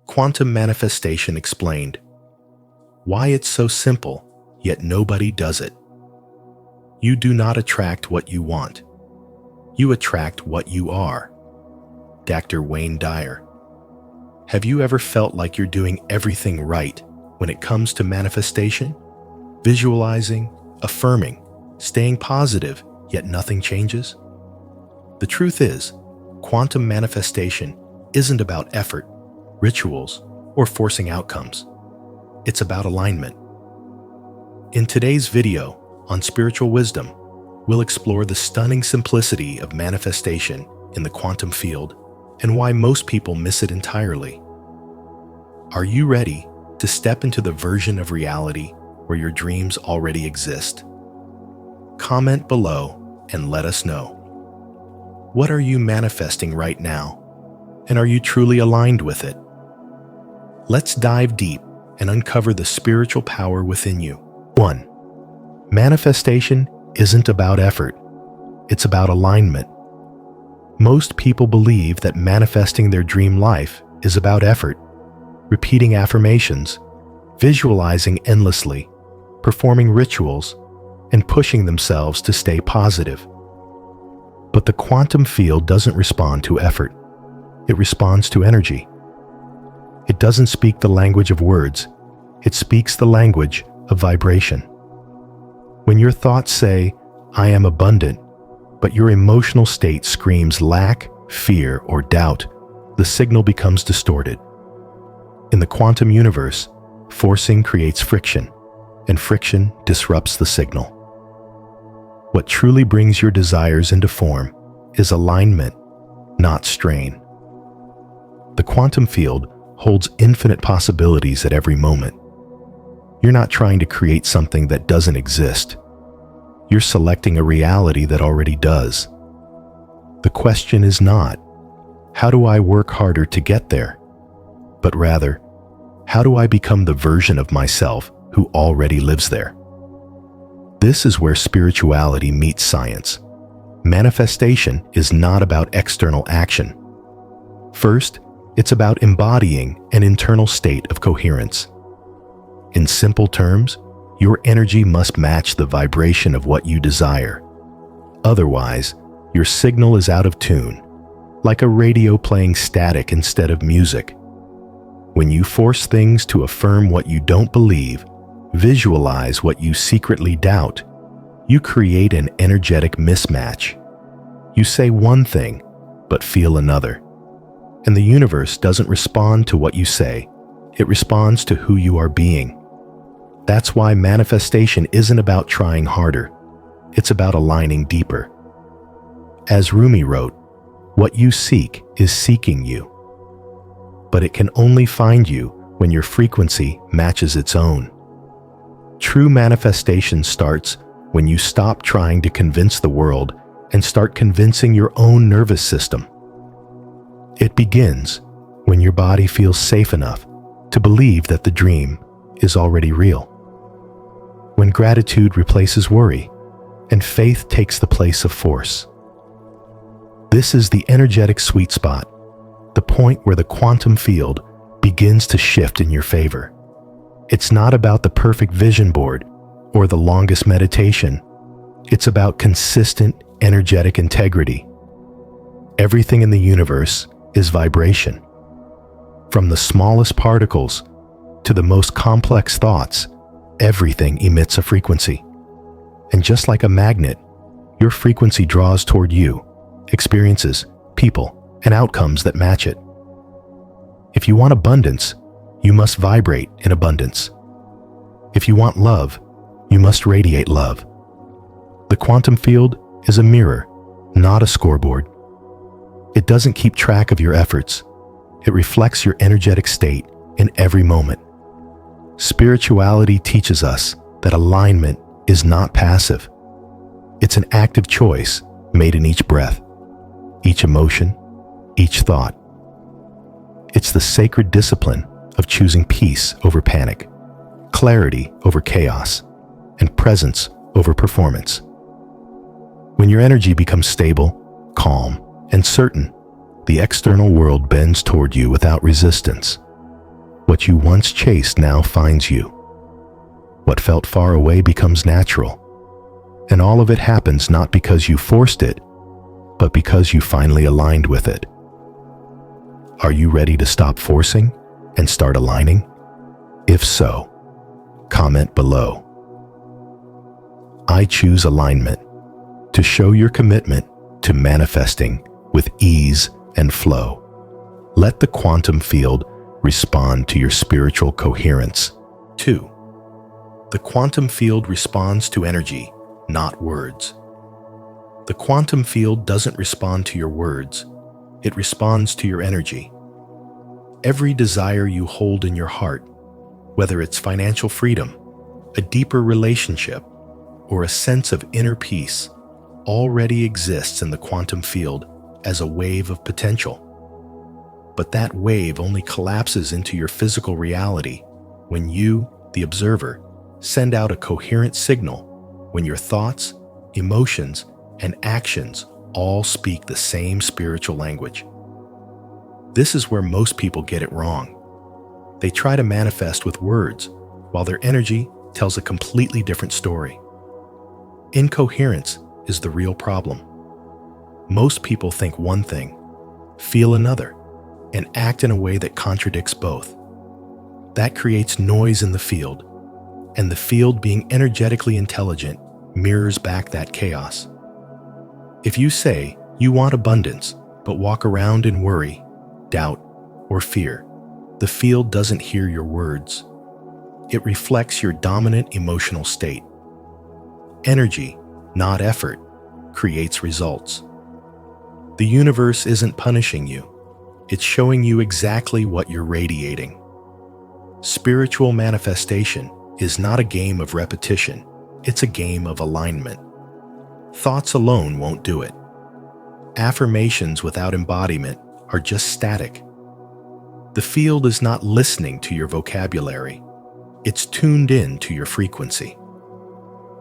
Quantum Manifestation Explained. Why it's so simple, yet nobody does it. You do not attract what you want. You attract what you are. Dr. Wayne Dyer. Have you ever felt like you're doing everything right when it comes to manifestation? Visualizing, affirming, staying positive, yet nothing changes? The truth is, quantum manifestation isn't about effort, rituals, or forcing outcomes. It's about alignment. In today's video on spiritual wisdom, we'll explore the stunning simplicity of manifestation in the quantum field and why most people miss it entirely. Are you ready to step into the version of reality where your dreams already exist? Comment below and let us know. What are you manifesting right now? And are you truly aligned with it? Let's dive deep and uncover the spiritual power within you. 1. Manifestation isn't about effort. It's about alignment. Most people believe that manifesting their dream life is about effort, repeating affirmations, visualizing endlessly, performing rituals, and pushing themselves to stay positive. But the quantum field doesn't respond to effort. It responds to energy. It doesn't speak the language of words. It speaks the language of vibration. When your thoughts say, "I am abundant," but your emotional state screams lack, fear, or doubt, the signal becomes distorted. In the quantum universe, forcing creates friction, and friction disrupts the signal. What truly brings your desires into form is alignment, not strain. The quantum field holds infinite possibilities at every moment. You're not trying to create something that doesn't exist. You're selecting a reality that already does. The question is not, how do I work harder to get there? But rather, how do I become the version of myself who already lives there? This is where spirituality meets science. Manifestation is not about external action. First, it's about embodying an internal state of coherence. In simple terms, your energy must match the vibration of what you desire. Otherwise, your signal is out of tune, like a radio playing static instead of music. When you force things to affirm what you don't believe, visualize what you secretly doubt, you create an energetic mismatch. You say one thing, but feel another. And the universe doesn't respond to what you say, it responds to who you are being. That's why manifestation isn't about trying harder, it's about aligning deeper. As Rumi wrote, "What you seek is seeking you." But it can only find you when your frequency matches its own. True manifestation starts when you stop trying to convince the world and start convincing your own nervous system. It begins when your body feels safe enough to believe that the dream is already real. When gratitude replaces worry and faith takes the place of force. This is the energetic sweet spot, the point where the quantum field begins to shift in your favor. It's not about the perfect vision board or the longest meditation. It's about consistent, energetic integrity. Everything in the universe is vibration. From the smallest particles to the most complex thoughts, everything emits a frequency. And just like a magnet, your frequency draws toward you, experiences, people, and outcomes that match it. If you want abundance, you must vibrate in abundance. If you want love, you must radiate love. The quantum field is a mirror, not a scoreboard. It doesn't keep track of your efforts. It reflects your energetic state in every moment. Spirituality teaches us that alignment is not passive. It's an active choice made in each breath, each emotion, each thought. It's the sacred discipline of choosing peace over panic, clarity over chaos, and presence over performance. When your energy becomes stable, calm, and certain, the external world bends toward you without resistance. What you once chased now finds you. What felt far away becomes natural. And all of it happens not because you forced it, but because you finally aligned with it. Are you ready to stop forcing and start aligning? If so, comment below. I choose alignment to show your commitment to manifesting with ease and flow. Let the quantum field respond to your spiritual coherence. 2. The quantum field responds to energy, not words. The quantum field doesn't respond to your words, it responds to your energy. Every desire you hold in your heart, whether it's financial freedom, a deeper relationship, or a sense of inner peace, already exists in the quantum field as a wave of potential. But that wave only collapses into your physical reality when you, the observer, send out a coherent signal, when your thoughts, emotions, and actions all speak the same spiritual language. This is where most people get it wrong. They try to manifest with words, while their energy tells a completely different story. Incoherence is the real problem. Most people think one thing, feel another, and act in a way that contradicts both. That creates noise in the field, and the field, being energetically intelligent, mirrors back that chaos. If you say you want abundance, but walk around in worry, doubt, or fear, the field doesn't hear your words. It reflects your dominant emotional state. Energy, not effort, creates results. The universe isn't punishing you. It's showing you exactly what you're radiating. Spiritual manifestation is not a game of repetition. It's a game of alignment. Thoughts alone won't do it. Affirmations without embodiment are just static. The field is not listening to your vocabulary. It's tuned in to your frequency.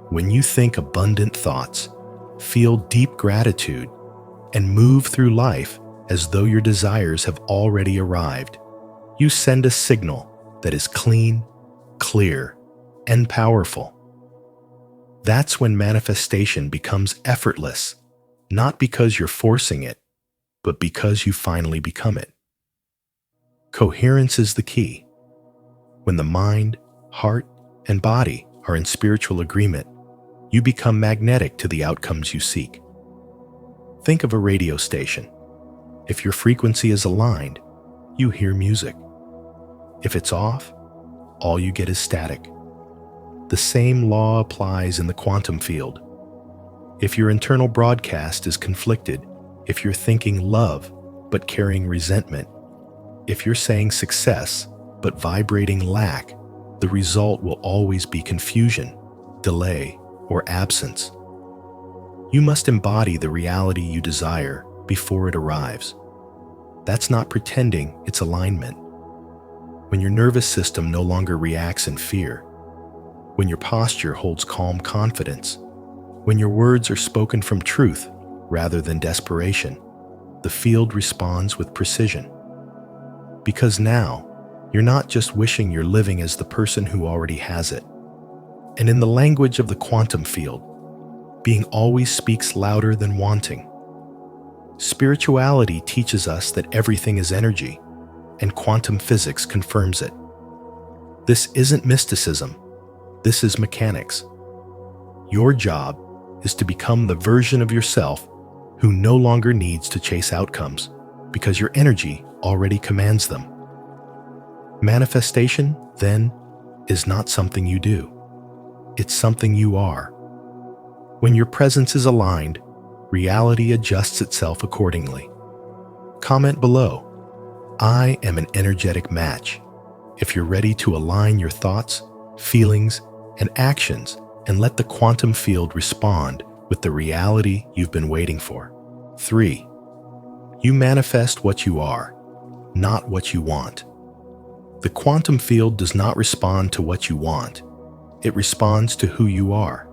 When you think abundant thoughts, feel deep gratitude, and move through life as though your desires have already arrived, you send a signal that is clean, clear, and powerful. That's when manifestation becomes effortless, not because you're forcing it, but because you finally become it. Coherence is the key. When the mind, heart, and body are in spiritual agreement, you become magnetic to the outcomes you seek. Think of a radio station. If your frequency is aligned, you hear music. If it's off, all you get is static. The same law applies in the quantum field. If your internal broadcast is conflicted, if you're thinking love but carrying resentment, if you're saying success but vibrating lack, the result will always be confusion, delay, or absence. You must embody the reality you desire before it arrives. That's not pretending it's alignment. When your nervous system no longer reacts in fear, when your posture holds calm confidence, when your words are spoken from truth rather than desperation, the field responds with precision. Because now, you're not just wishing you're living as the person who already has it. And in the language of the quantum field, being always speaks louder than wanting. Spirituality teaches us that everything is energy, and quantum physics confirms it. This isn't mysticism. This is mechanics. Your job is to become the version of yourself who no longer needs to chase outcomes because your energy already commands them. Manifestation, then, is not something you do. It's something you are. When your presence is aligned, reality adjusts itself accordingly. Comment below. I am an energetic match. If you're ready to align your thoughts, feelings, and actions and let the quantum field respond with the reality you've been waiting for. 3. You manifest what you are, not what you want. The quantum field does not respond to what you want. It responds to who you are.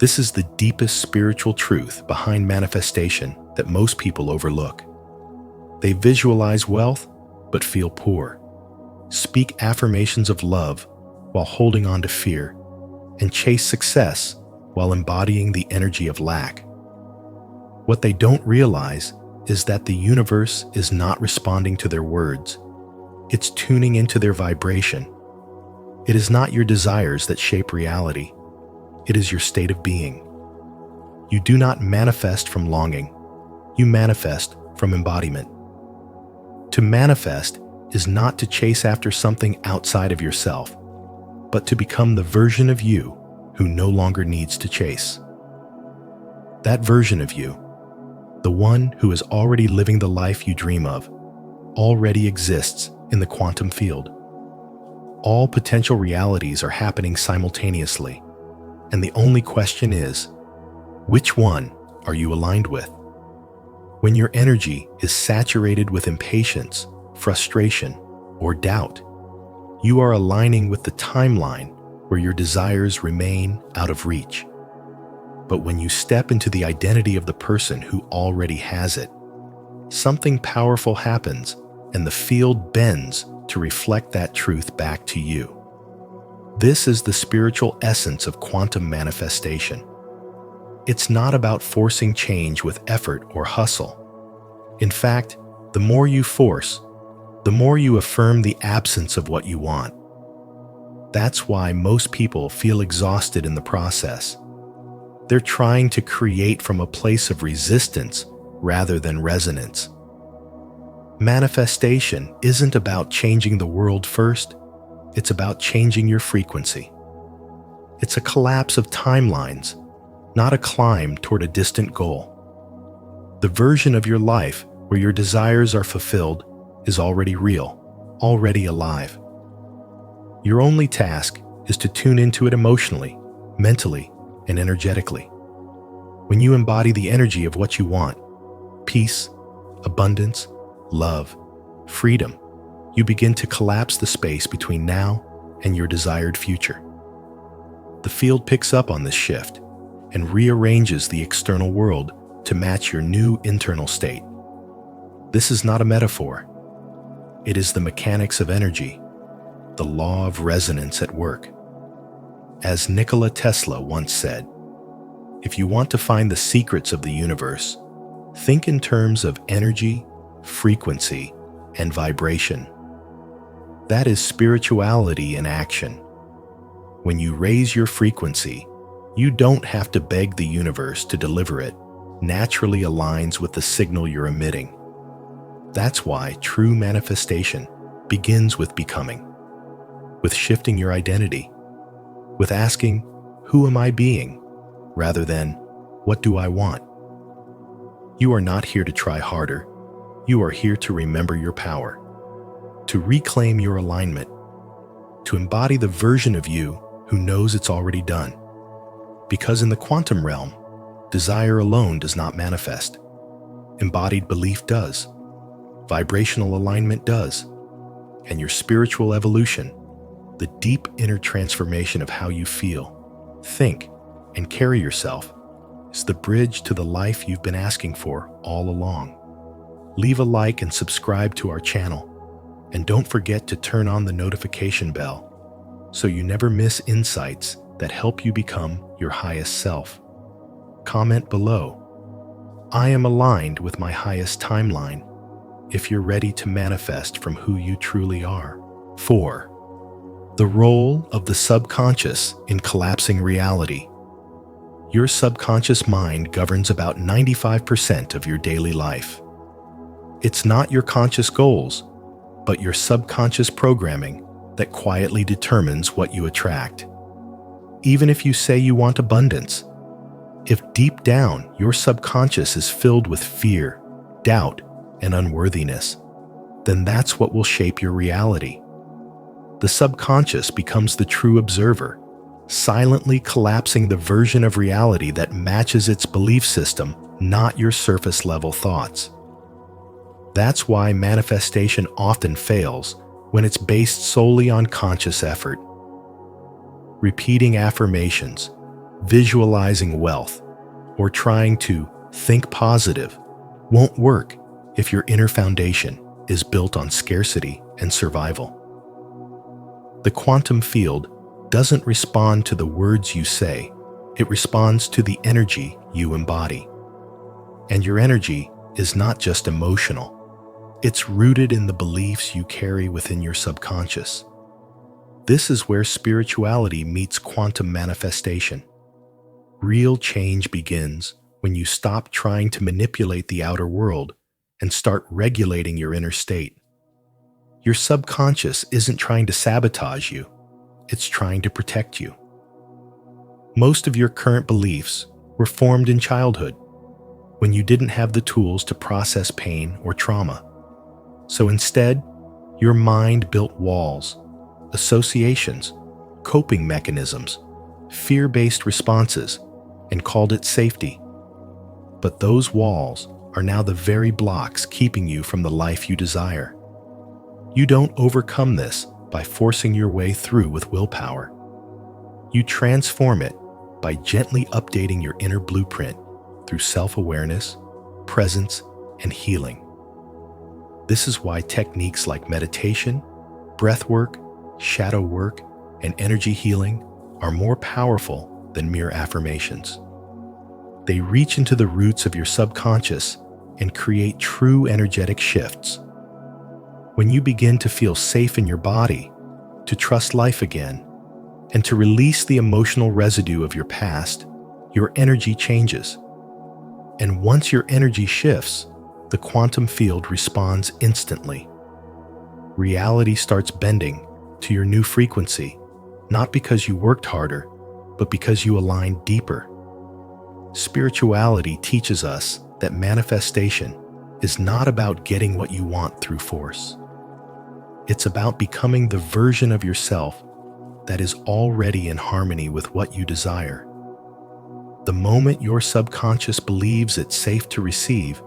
This is the deepest spiritual truth behind manifestation that most people overlook. They visualize wealth, but feel poor. speak affirmations of love while holding on to fear, and chase success while embodying the energy of lack. What they don't realize is that the universe is not responding to their words. It's tuning into their vibration. It is not your desires that shape reality. It is your state of being. You do not manifest from longing. You manifest from embodiment. To manifest is not to chase after something outside of yourself, but to become the version of you who no longer needs to chase. That version of you, the one who is already living the life you dream of, already exists in the quantum field. All potential realities are happening simultaneously, and the only question is, which one are you aligned with? When your energy is saturated with impatience, frustration, or doubt, you are aligning with the timeline where your desires remain out of reach. But when you step into the identity of the person who already has it, something powerful happens and the field bends to reflect that truth back to you. This is the spiritual essence of quantum manifestation. It's not about forcing change with effort or hustle. In fact, the more you force, the more you affirm the absence of what you want. That's why most people feel exhausted in the process. They're trying to create from a place of resistance rather than resonance. Manifestation isn't about changing the world first, it's about changing your frequency. It's a collapse of timelines, not a climb toward a distant goal. The version of your life where your desires are fulfilled is already real, already alive. Your only task is to tune into it emotionally, mentally, and energetically. When you embody the energy of what you want, peace, abundance, love, freedom, you begin to collapse the space between now and your desired future. The field picks up on this shift and rearranges the external world to match your new internal state. This is not a metaphor. It is the mechanics of energy, the law of resonance at work. As Nikola Tesla once said, if you want to find the secrets of the universe, think in terms of energy, frequency, and vibration. That is spirituality in action. When you raise your frequency, you don't have to beg the universe to deliver it. Naturally aligns with the signal you're emitting. That's why true manifestation begins with becoming, with shifting your identity, with asking, who am I being, rather than, what do I want? You are not here to try harder. You are here to remember your power, to reclaim your alignment, to embody the version of you who knows it's already done. Because in the quantum realm, desire alone does not manifest. Embodied belief does. Vibrational alignment does. And your spiritual evolution, the deep inner transformation of how you feel, think, and carry yourself, is the bridge to the life you've been asking for all along. Leave a like and subscribe to our channel. And don't forget to turn on the notification bell so you never miss insights that help you become your highest self. Comment below, I am aligned with my highest timeline, if you're ready to manifest from who you truly are. 4. The role of the subconscious in collapsing reality. Your subconscious mind governs about 95% of your daily life. It's not your conscious goals, but your subconscious programming that quietly determines what you attract. Even if you say you want abundance, if deep down your subconscious is filled with fear, doubt, and unworthiness, then that's what will shape your reality. The subconscious becomes the true observer, silently collapsing the version of reality that matches its belief system, not your surface-level thoughts. That's why manifestation often fails when it's based solely on conscious effort. Repeating affirmations, visualizing wealth, or trying to think positive won't work if your inner foundation is built on scarcity and survival. The quantum field doesn't respond to the words you say, it responds to the energy you embody. And your energy is not just emotional, it's rooted in the beliefs you carry within your subconscious. This is where spirituality meets quantum manifestation. Real change begins when you stop trying to manipulate the outer world and start regulating your inner state. Your subconscious isn't trying to sabotage you, it's trying to protect you. Most of your current beliefs were formed in childhood, when you didn't have the tools to process pain or trauma. So instead, your mind built walls, associations, coping mechanisms, fear-based responses, and called it safety. But those walls are now the very blocks keeping you from the life you desire. You don't overcome this by forcing your way through with willpower. You transform it by gently updating your inner blueprint through self-awareness, presence, and healing. This is why techniques like meditation, breath work, shadow work, and energy healing are more powerful than mere affirmations. They reach into the roots of your subconscious and create true energetic shifts. When you begin to feel safe in your body, to trust life again, and to release the emotional residue of your past, your energy changes. And once your energy shifts, the quantum field responds instantly. Reality starts bending to your new frequency, not because you worked harder, but because you aligned deeper. Spirituality teaches us that manifestation is not about getting what you want through force. It's about becoming the version of yourself that is already in harmony with what you desire. The moment your subconscious believes it's safe to receive,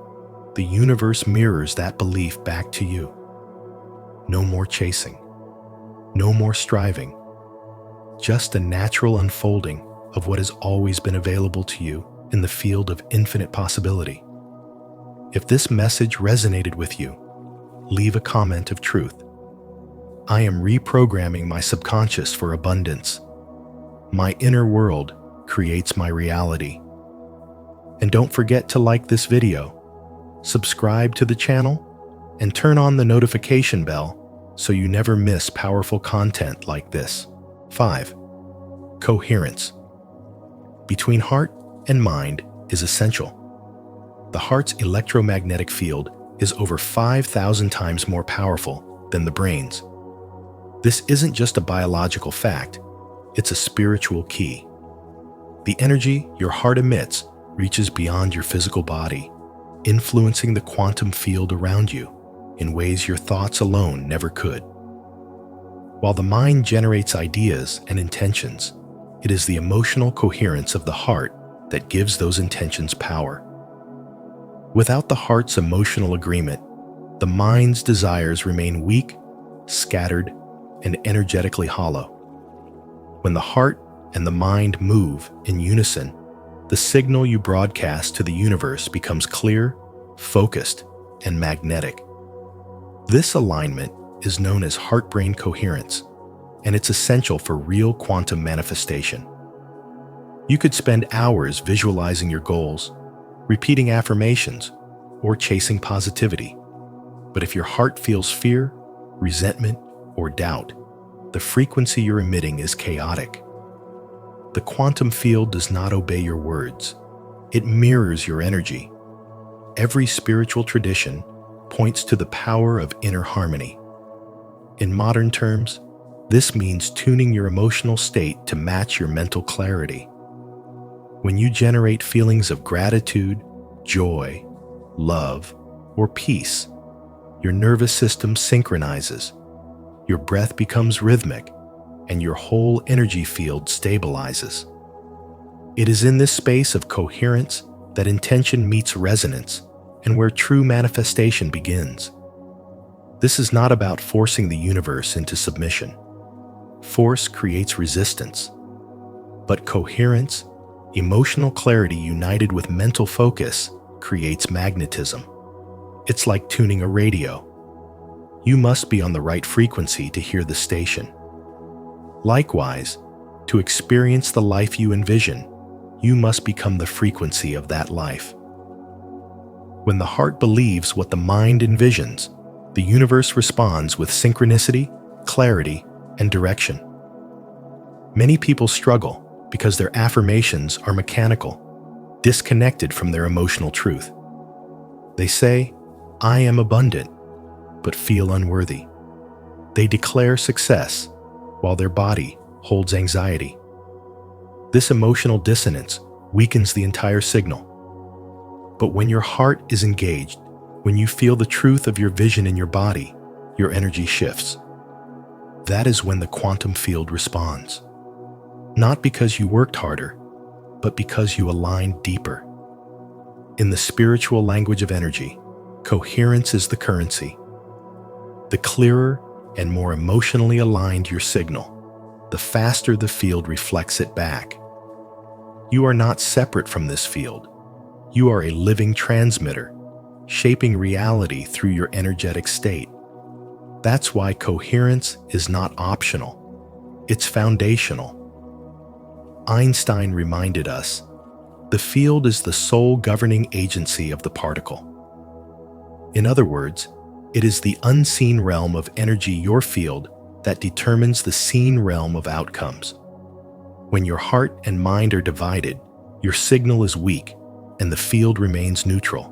the universe mirrors that belief back to you. No more chasing. No more striving. Just a natural unfolding of what has always been available to you in the field of infinite possibility. If this message resonated with you, leave a comment of truth. I am reprogramming my subconscious for abundance. My inner world creates my reality. And don't forget to like this video, subscribe to the channel, and turn on the notification bell so you never miss powerful content like this. 5. Coherence. Between heart and mind is essential. The heart's electromagnetic field is over 5,000 times more powerful than the brain's. This isn't just a biological fact, it's a spiritual key. The energy your heart emits reaches beyond your physical body, influencing the quantum field around you in ways your thoughts alone never could. While the mind generates ideas and intentions, it is the emotional coherence of the heart that gives those intentions power. Without the heart's emotional agreement, the mind's desires remain weak, scattered, and energetically hollow. When the heart and the mind move in unison, the signal you broadcast to the universe becomes clear, focused, and magnetic. This alignment is known as heart-brain coherence, and it's essential for real quantum manifestation. You could spend hours visualizing your goals, repeating affirmations, or chasing positivity. But if your heart feels fear, resentment, or doubt, the frequency you're emitting is chaotic. The quantum field does not obey your words. It mirrors your energy. Every spiritual tradition points to the power of inner harmony. In modern terms, this means tuning your emotional state to match your mental clarity. When you generate feelings of gratitude, joy, love, or peace, your nervous system synchronizes, your breath becomes rhythmic, and your whole energy field stabilizes. It is in this space of coherence that intention meets resonance and where true manifestation begins. This is not about forcing the universe into submission. Force creates resistance. But coherence, emotional clarity united with mental focus, creates magnetism. It's like tuning a radio. You must be on the right frequency to hear the station. Likewise, to experience the life you envision, you must become the frequency of that life. When the heart believes what the mind envisions, the universe responds with synchronicity, clarity, and direction. Many people struggle because their affirmations are mechanical, disconnected from their emotional truth. They say, "I am abundant," but feel unworthy. They declare success while their body holds anxiety. This emotional dissonance weakens the entire signal. But when your heart is engaged, when you feel the truth of your vision in your body, your energy shifts. That is when the quantum field responds. Not because you worked harder, but because you aligned deeper. In the spiritual language of energy, coherence is the currency. The clearer and more emotionally aligned your signal, the faster the field reflects it back. You are not separate from this field. You are a living transmitter, shaping reality through your energetic state. That's why coherence is not optional. It's foundational. Einstein reminded us, the field is the sole governing agency of the particle. In other words, it is the unseen realm of energy, your field, that determines the seen realm of outcomes. When your heart and mind are divided, your signal is weak and the field remains neutral.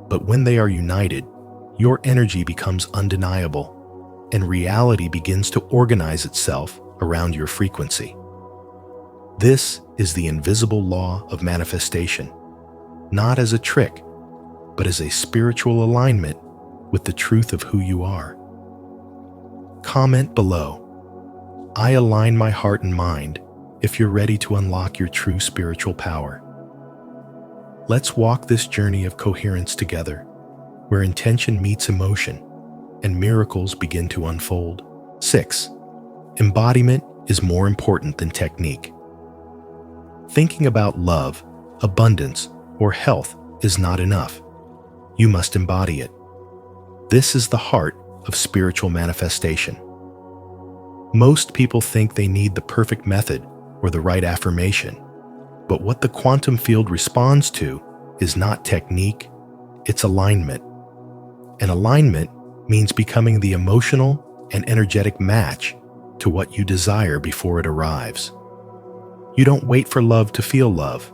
But when they are united, your energy becomes undeniable and reality begins to organize itself around your frequency. This is the invisible law of manifestation, not as a trick, but as a spiritual alignment with the truth of who you are. Comment below, "I align my heart and mind," if you're ready to unlock your true spiritual power. Let's walk this journey of coherence together, where intention meets emotion and miracles begin to unfold. 6. Embodiment is more important than technique. Thinking about love, abundance, or health is not enough. You must embody it. This is the heart of spiritual manifestation. Most people think they need the perfect method or the right affirmation, but what the quantum field responds to is not technique, it's alignment. And alignment means becoming the emotional and energetic match to what you desire before it arrives. You don't wait for love to feel love.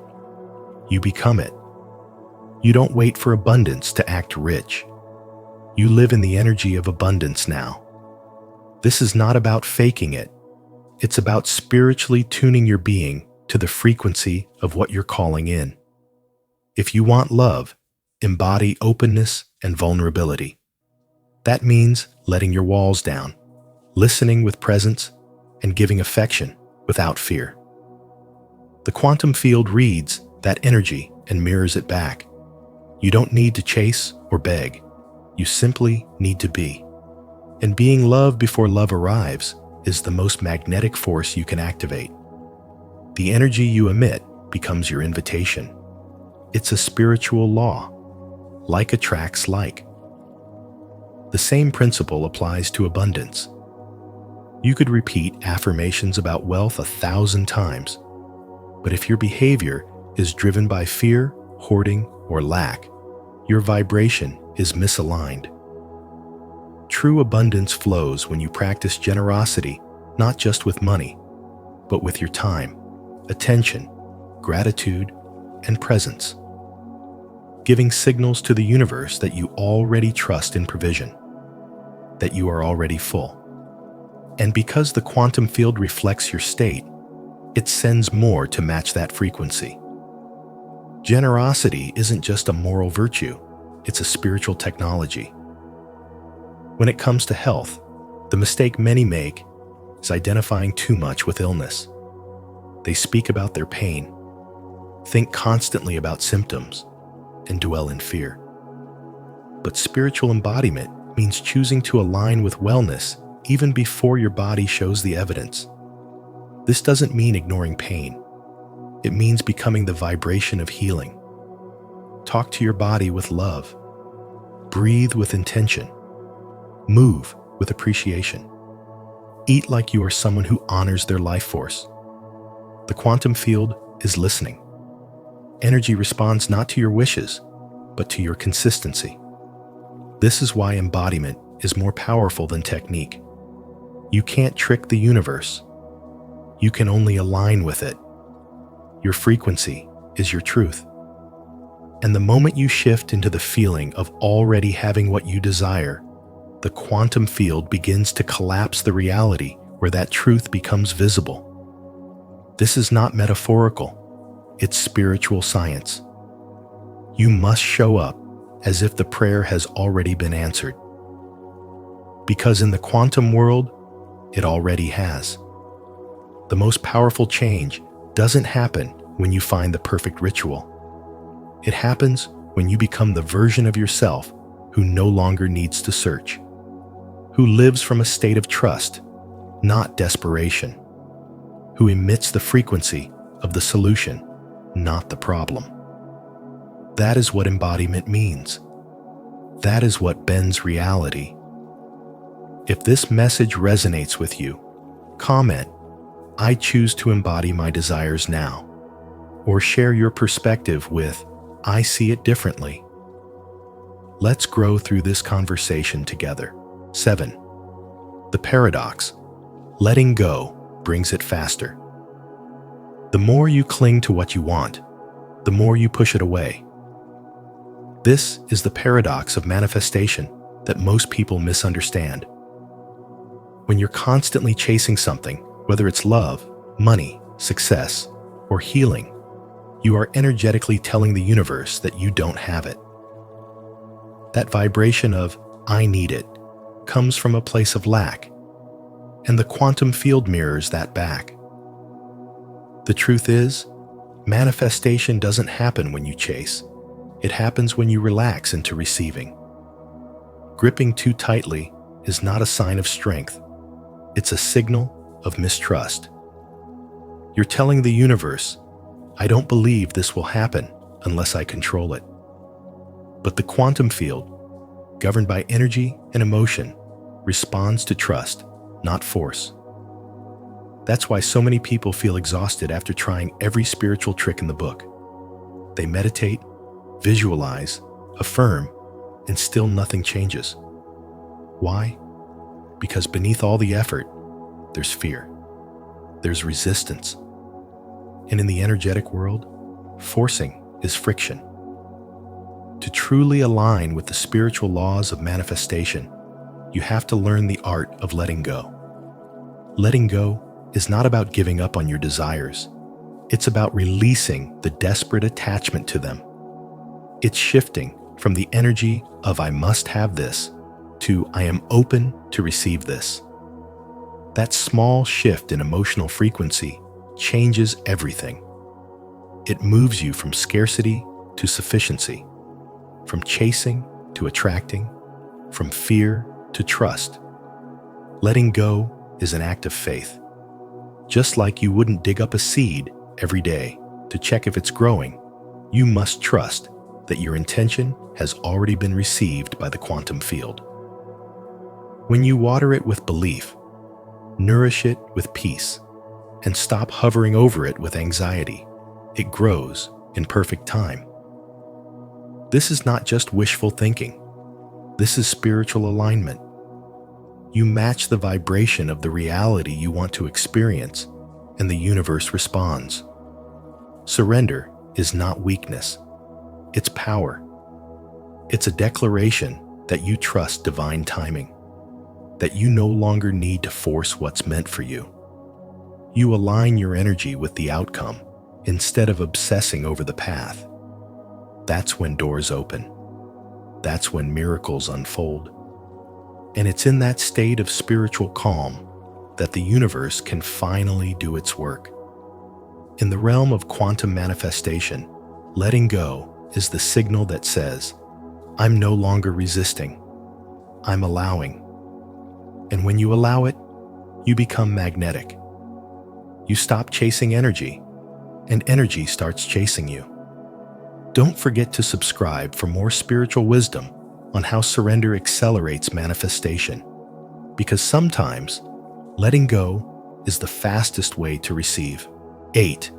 You become it. You don't wait for abundance to act rich. You live in the energy of abundance now. This is not about faking it. It's about spiritually tuning your being to the frequency of what you're calling in. If you want love, embody openness and vulnerability. That means letting your walls down, listening with presence, and giving affection without fear. The quantum field reads that energy and mirrors it back. You don't need to chase or beg. You simply need to be. And being love before love arrives is the most magnetic force you can activate. The energy you emit becomes your invitation. It's a spiritual law. Like attracts like. The same principle applies to abundance. You could repeat affirmations about wealth 1,000 times, but if your behavior is driven by fear, hoarding, or lack, your vibration is misaligned. True abundance flows when you practice generosity, not just with money, but with your time, attention, gratitude, and presence. Giving signals to the universe that you already trust in provision, that you are already full. And because the quantum field reflects your state, it sends more to match that frequency. Generosity isn't just a moral virtue, it's a spiritual technology. When it comes to health, the mistake many make is identifying too much with illness. They speak about their pain, think constantly about symptoms, and dwell in fear. But spiritual embodiment means choosing to align with wellness even before your body shows the evidence. This doesn't mean ignoring pain. It means becoming the vibration of healing. Talk to your body with love. Breathe with intention. Move with appreciation. Eat like you are someone who honors their life force. The quantum field is listening. Energy responds not to your wishes, but to your consistency. This is why embodiment is more powerful than technique. You can't trick the universe. You can only align with it. Your frequency is your truth. And the moment you shift into the feeling of already having what you desire, the quantum field begins to collapse the reality where that truth becomes visible. This is not metaphorical. It's spiritual science. You must show up as if the prayer has already been answered. Because in the quantum world, it already has. The most powerful change doesn't happen when you find the perfect ritual. It happens when you become the version of yourself who no longer needs to search, who lives from a state of trust, not desperation, who emits the frequency of the solution, not the problem. That is what embodiment means. That is what bends reality. If this message resonates with you, comment, "I choose to embody my desires now," or share your perspective with, "I see it differently." Let's grow through this conversation together. 7. The paradox. Letting go brings it faster. The more you cling to what you want, the more you push it away. This is the paradox of manifestation that most people misunderstand. When you're constantly chasing something, whether it's love, money, success, or healing, you are energetically telling the universe that you don't have it. That vibration of "I need it" comes from a place of lack, and the quantum field mirrors that back. The truth is, manifestation doesn't happen when you chase. It happens when you relax into receiving. Gripping too tightly is not a sign of strength. It's a signal of mistrust. You're telling the universe, "I don't believe this will happen unless I control it." But the quantum field, governed by energy and emotion, responds to trust, not force. That's why so many people feel exhausted after trying every spiritual trick in the book. They meditate, visualize, affirm, and still nothing changes. Why? Because beneath all the effort, there's fear. There's resistance. And in the energetic world, forcing is friction. To truly align with the spiritual laws of manifestation, you have to learn the art of letting go. Letting go is not about giving up on your desires. It's about releasing the desperate attachment to them. It's shifting from the energy of "I must have this" to "I am open to receive this." That small shift in emotional frequency changes everything. It moves you from scarcity to sufficiency, from chasing to attracting, from fear to trust. Letting go is an act of faith. Just like you wouldn't dig up a seed every day to check if it's growing, you must trust that your intention has already been received by the quantum field. When you water it with belief, nourish it with peace, and stop hovering over it with anxiety, it grows in perfect time. This is not just wishful thinking. This is spiritual alignment. You match the vibration of the reality you want to experience, and the universe responds. Surrender is not weakness. It's power. It's a declaration that you trust divine timing, that you no longer need to force what's meant for you. You align your energy with the outcome instead of obsessing over the path. That's when doors open. That's when miracles unfold. And it's in that state of spiritual calm that the universe can finally do its work. In the realm of quantum manifestation, letting go is the signal that says, "I'm no longer resisting. I'm allowing." And when you allow it, you become magnetic. You stop chasing energy, and energy starts chasing you. Don't forget to subscribe for more spiritual wisdom on how surrender accelerates manifestation. Because sometimes Letting go is the fastest way to receive. 8.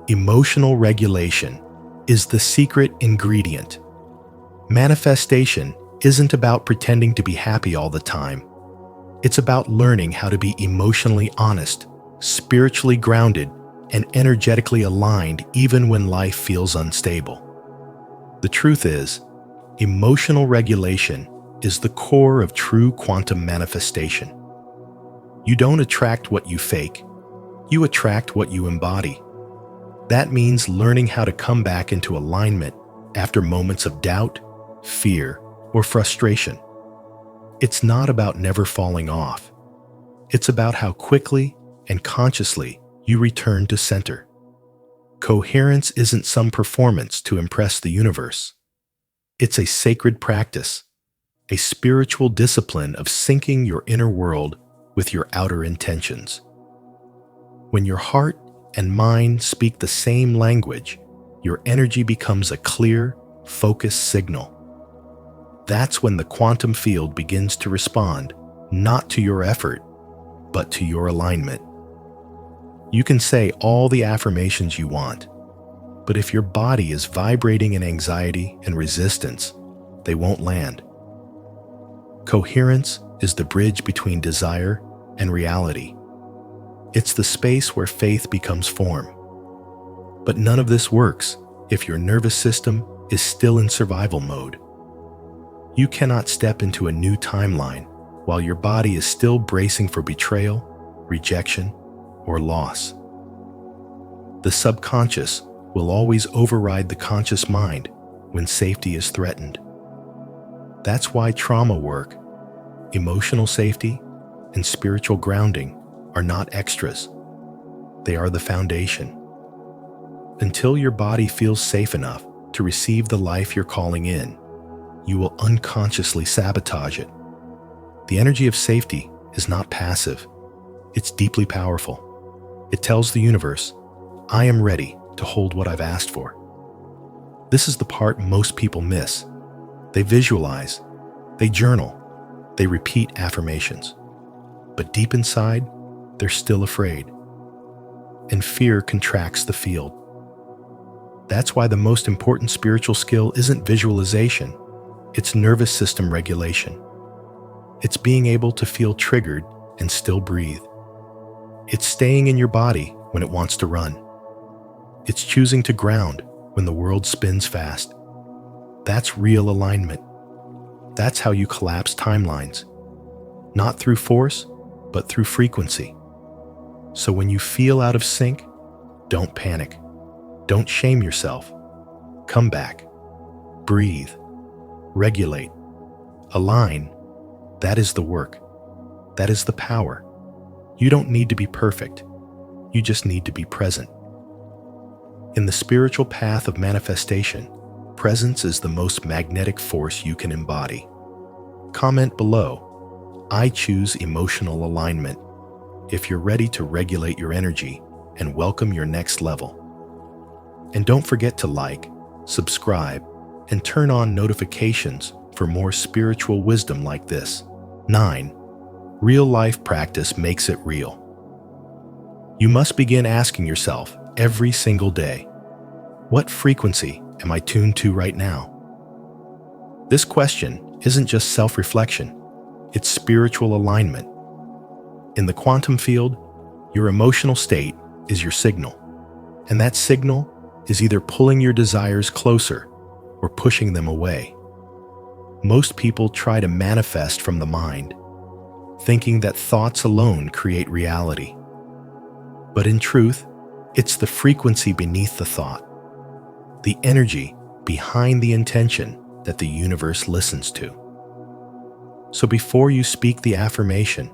Emotional regulation is the secret ingredient. Manifestation isn't about pretending to be happy all the time. It's about learning how to be emotionally honest, spiritually grounded, and energetically aligned even when life feels unstable. The truth is, emotional regulation is the core of true quantum manifestation. You don't attract what you fake, you attract what you embody. That means learning how to come back into alignment after moments of doubt, fear, or frustration. It's not about never falling off. It's about how quickly and consciously you return to center. Coherence isn't some performance to impress the universe. It's a sacred practice, a spiritual discipline of syncing your inner world with your outer intentions. When your heart and mind speak the same language, your energy becomes a clear, focused signal. That's when the quantum field begins to respond, not to your effort, but to your alignment. You can say all the affirmations you want, but if your body is vibrating in anxiety and resistance, they won't land. Coherence is the bridge between desire and reality. It's the space where faith becomes form. But none of this works if your nervous system is still in survival mode. You cannot step into a new timeline while your body is still bracing for betrayal, rejection, or loss. The subconscious will always override the conscious mind when safety is threatened. That's why trauma work, emotional safety, and spiritual grounding are not extras. They are the foundation. Until your body feels safe enough to receive the life you're calling in, you will unconsciously sabotage it. The energy of safety is not passive. It's deeply powerful. It tells the universe, I am ready to hold what I've asked for. This is the part most people miss. They visualize, they journal, they repeat affirmations. But deep inside, they're still afraid. And fear contracts the field. That's why the most important spiritual skill isn't visualization, it's nervous system regulation. It's being able to feel triggered and still breathe. It's staying in your body when it wants to run. It's choosing to ground when the world spins fast. That's real alignment. That's how you collapse timelines. Not through force, but through frequency. So when you feel out of sync, don't panic. Don't shame yourself. Come back. Breathe. Regulate. Align. That is the work. That is the power. You don't need to be perfect. You just need to be present. In the spiritual path of manifestation, presence is the most magnetic force you can embody. Comment below, I choose emotional alignment, if you're ready to regulate your energy and welcome your next level. And don't forget to like, subscribe, and turn on notifications for more spiritual wisdom like this. 9. Real-life practice makes it real. You must begin asking yourself every single day, what frequency am I tuned to right now? This question isn't just self-reflection, it's spiritual alignment. In the quantum field, your emotional state is your signal, and that signal is either pulling your desires closer or pushing them away. Most people try to manifest from the mind, thinking that thoughts alone create reality. But in truth, it's the frequency beneath the thought, the energy behind the intention that the universe listens to. So before you speak the affirmation,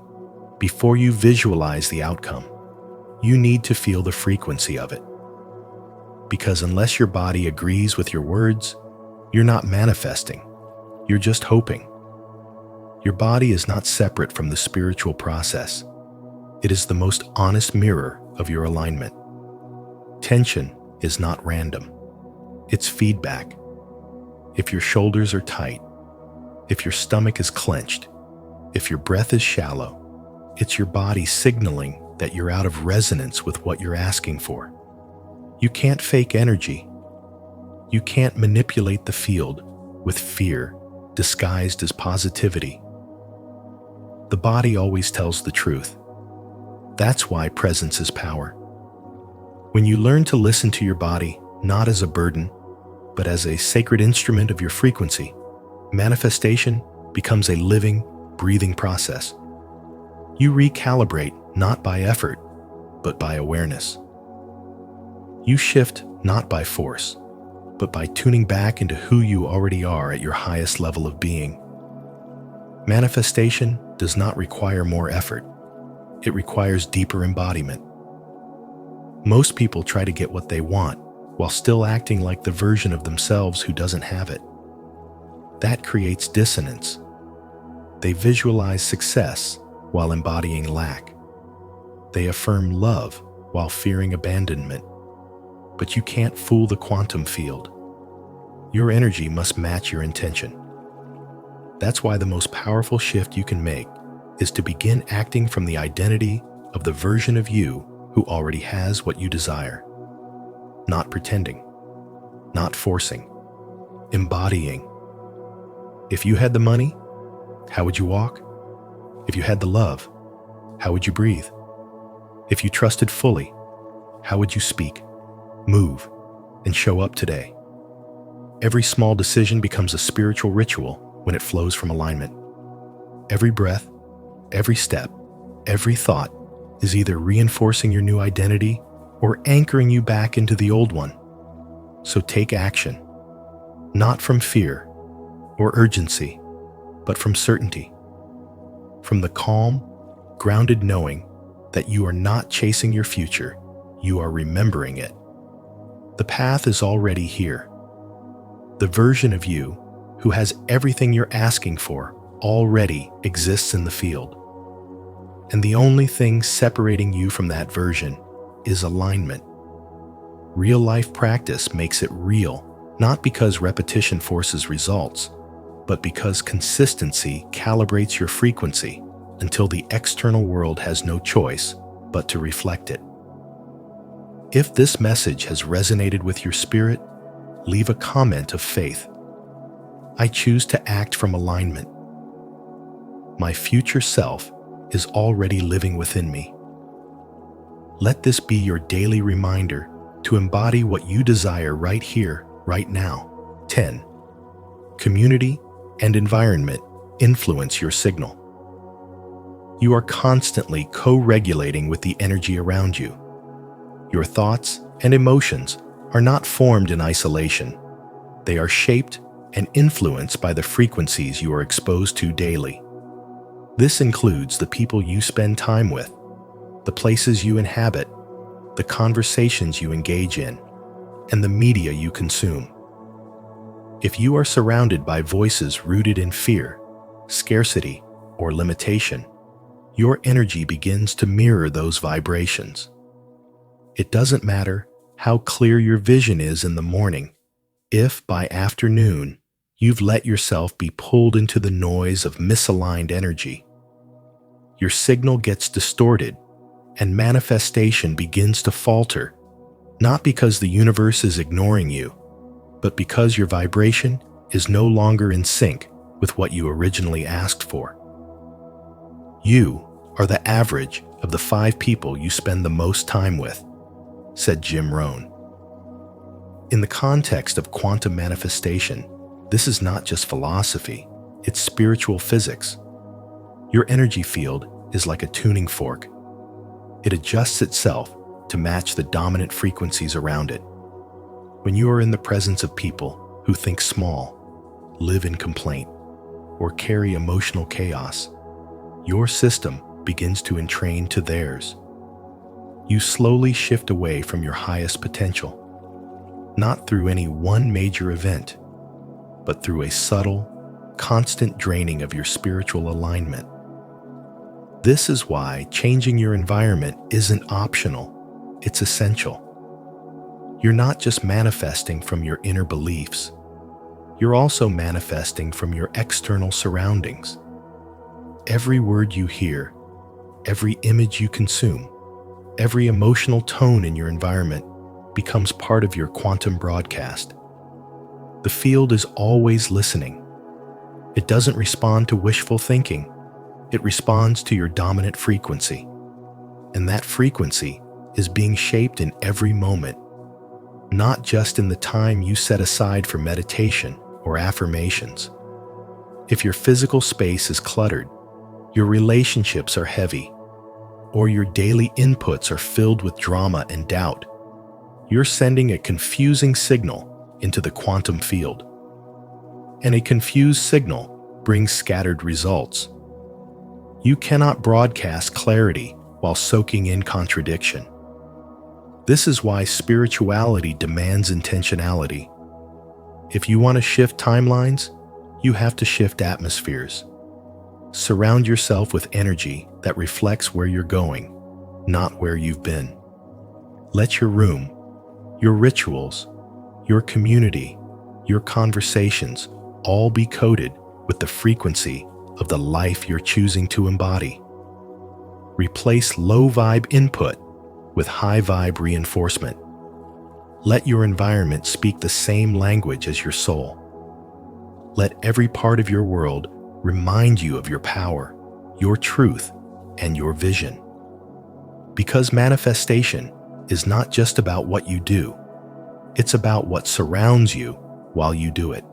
before you visualize the outcome, you need to feel the frequency of it. Because unless your body agrees with your words, you're not manifesting, you're just hoping. Your body is not separate from the spiritual process. It is the most honest mirror of your alignment. Tension is not random. It's feedback. If your shoulders are tight, if your stomach is clenched, if your breath is shallow, It's your body signaling that you're out of resonance with what you're asking for. You can't fake energy. You can't manipulate the field with fear disguised as positivity. The body always tells the truth. That's why presence is power. When you learn to listen to your body, not as a burden, but as a sacred instrument of your frequency, manifestation becomes a living, breathing process. You recalibrate not by effort, but by awareness. You shift not by force, but by tuning back into who you already are at your highest level of being. Manifestation does not require more effort. It requires deeper embodiment. Most people try to get what they want while still acting like the version of themselves who doesn't have it. That creates dissonance. They visualize success while embodying lack. They affirm love while fearing abandonment. But you can't fool the quantum field. Your energy must match your intention. That's why the most powerful shift you can make is to begin acting from the identity of the version of you who already has what you desire. Not pretending, not forcing, embodying. If you had the money, how would you walk? If you had the love, how would you breathe? If you trusted fully, how would you speak, move, and show up today? Every small decision becomes a spiritual ritual when it flows from alignment. Every breath, every step, every thought is either reinforcing your new identity or anchoring you back into the old one. So take action, not from fear or urgency, but from certainty. From the calm, grounded knowing that you are not chasing your future, you are remembering it. The path is already here. The version of you who has everything you're asking for already exists in the field. And the only thing separating you from that version is alignment. Real-life practice makes it real, not because repetition forces results, but because consistency calibrates your frequency until the external world has no choice but to reflect it. If this message has resonated with your spirit, leave a comment of faith. I choose to act from alignment. My future self is already living within me. Let this be your daily reminder to embody what you desire right here, right now. 10. Community and environment influence your signal. You are constantly co-regulating with the energy around you. Your thoughts and emotions are not formed in isolation. They are shaped and influenced by the frequencies you are exposed to daily. This includes the people you spend time with, the places you inhabit, the conversations you engage in, and the media you consume. If you are surrounded by voices rooted in fear, scarcity, or limitation, your energy begins to mirror those vibrations. It doesn't matter how clear your vision is in the morning, if by afternoon you've let yourself be pulled into the noise of misaligned energy. Your signal gets distorted and manifestation begins to falter, not because the universe is ignoring you, but because your vibration is no longer in sync with what you originally asked for. You are the average of the 5 people you spend the most time with, said Jim Rohn. In the context of quantum manifestation, this is not just philosophy, it's spiritual physics. Your energy field is like a tuning fork. It adjusts itself to match the dominant frequencies around it. When you are in the presence of people who think small, live in complaint, or carry emotional chaos, your system begins to entrain to theirs. You slowly shift away from your highest potential, not through any one major event, but through a subtle, constant draining of your spiritual alignment. This is why changing your environment isn't optional, it's essential. You're not just manifesting from your inner beliefs, you're also manifesting from your external surroundings. Every word you hear, every image you consume, every emotional tone in your environment becomes part of your quantum broadcast. The field is always listening. It doesn't respond to wishful thinking. It responds to your dominant frequency. And that frequency is being shaped in every moment, not just in the time you set aside for meditation or affirmations. If your physical space is cluttered, your relationships are heavy, or your daily inputs are filled with drama and doubt, you're sending a confusing signal into the quantum field. And a confused signal brings scattered results. You cannot broadcast clarity while soaking in contradiction. This is why spirituality demands intentionality. If you want to shift timelines, you have to shift atmospheres. Surround yourself with energy that reflects where you're going, not where you've been. Let your room, your rituals, your community, your conversations all be coded with the frequency of the life you're choosing to embody. Replace low-vibe input with high-vibe reinforcement. Let your environment speak the same language as your soul. Let every part of your world remind you of your power, your truth, and your vision. Because manifestation is not just about what you do, it's about what surrounds you while you do it.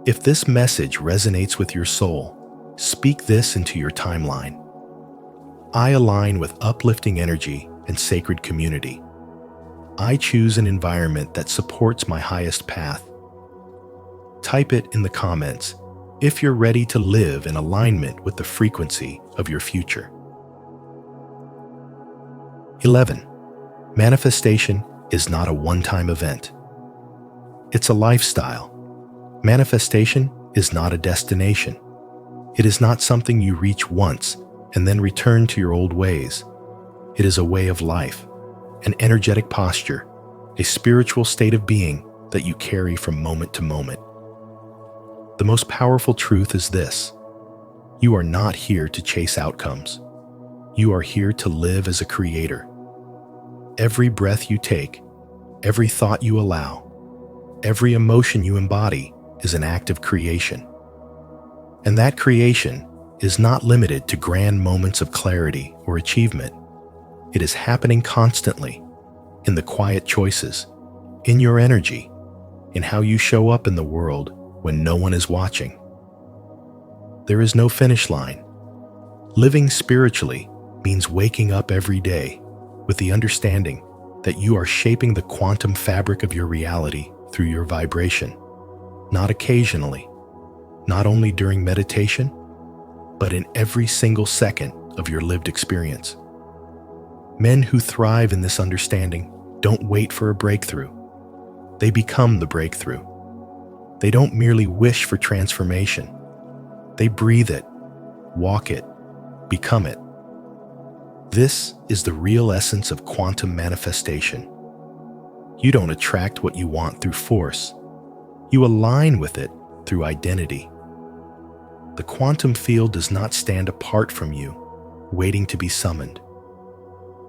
If this message resonates with your soul, speak this into your timeline. I align with uplifting energy and sacred community. I choose an environment that supports my highest path. Type it in the comments if you're ready to live in alignment with the frequency of your future. 11. Manifestation is not a one-time event. It's a lifestyle. Manifestation is not a destination. It is not something you reach once and then return to your old ways. It is a way of life, an energetic posture, a spiritual state of being that you carry from moment to moment. The most powerful truth is this: you are not here to chase outcomes. You are here to live as a creator. Every breath you take, every thought you allow, every emotion you embody is an act of creation. And that creation is not limited to grand moments of clarity or achievement. It is happening constantly, in the quiet choices, in your energy, in how you show up in the world when no one is watching. There is no finish line. Living spiritually means waking up every day with the understanding that you are shaping the quantum fabric of your reality through your vibration, not occasionally, not only during meditation, but in every single second of your lived experience. Men who thrive in this understanding don't wait for a breakthrough. They become the breakthrough. They don't merely wish for transformation. They breathe it, walk it, become it. This is the real essence of quantum manifestation. You don't attract what you want through force. You align with it through identity. The quantum field does not stand apart from you, waiting to be summoned.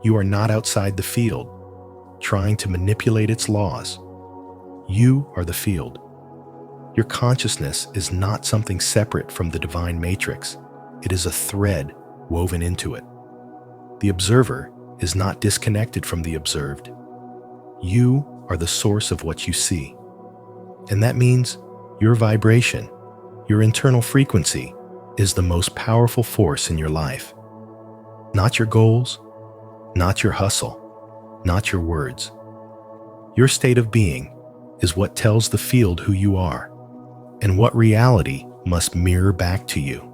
You are not outside the field, trying to manipulate its laws. You are the field. Your consciousness is not something separate from the divine matrix. It is a thread woven into it. The observer is not disconnected from the observed. You are the source of what you see. And that means your vibration, your internal frequency, is the most powerful force in your life. Not your goals, not your hustle, not your words. Your state of being is what tells the field who you are and what reality must mirror back to you.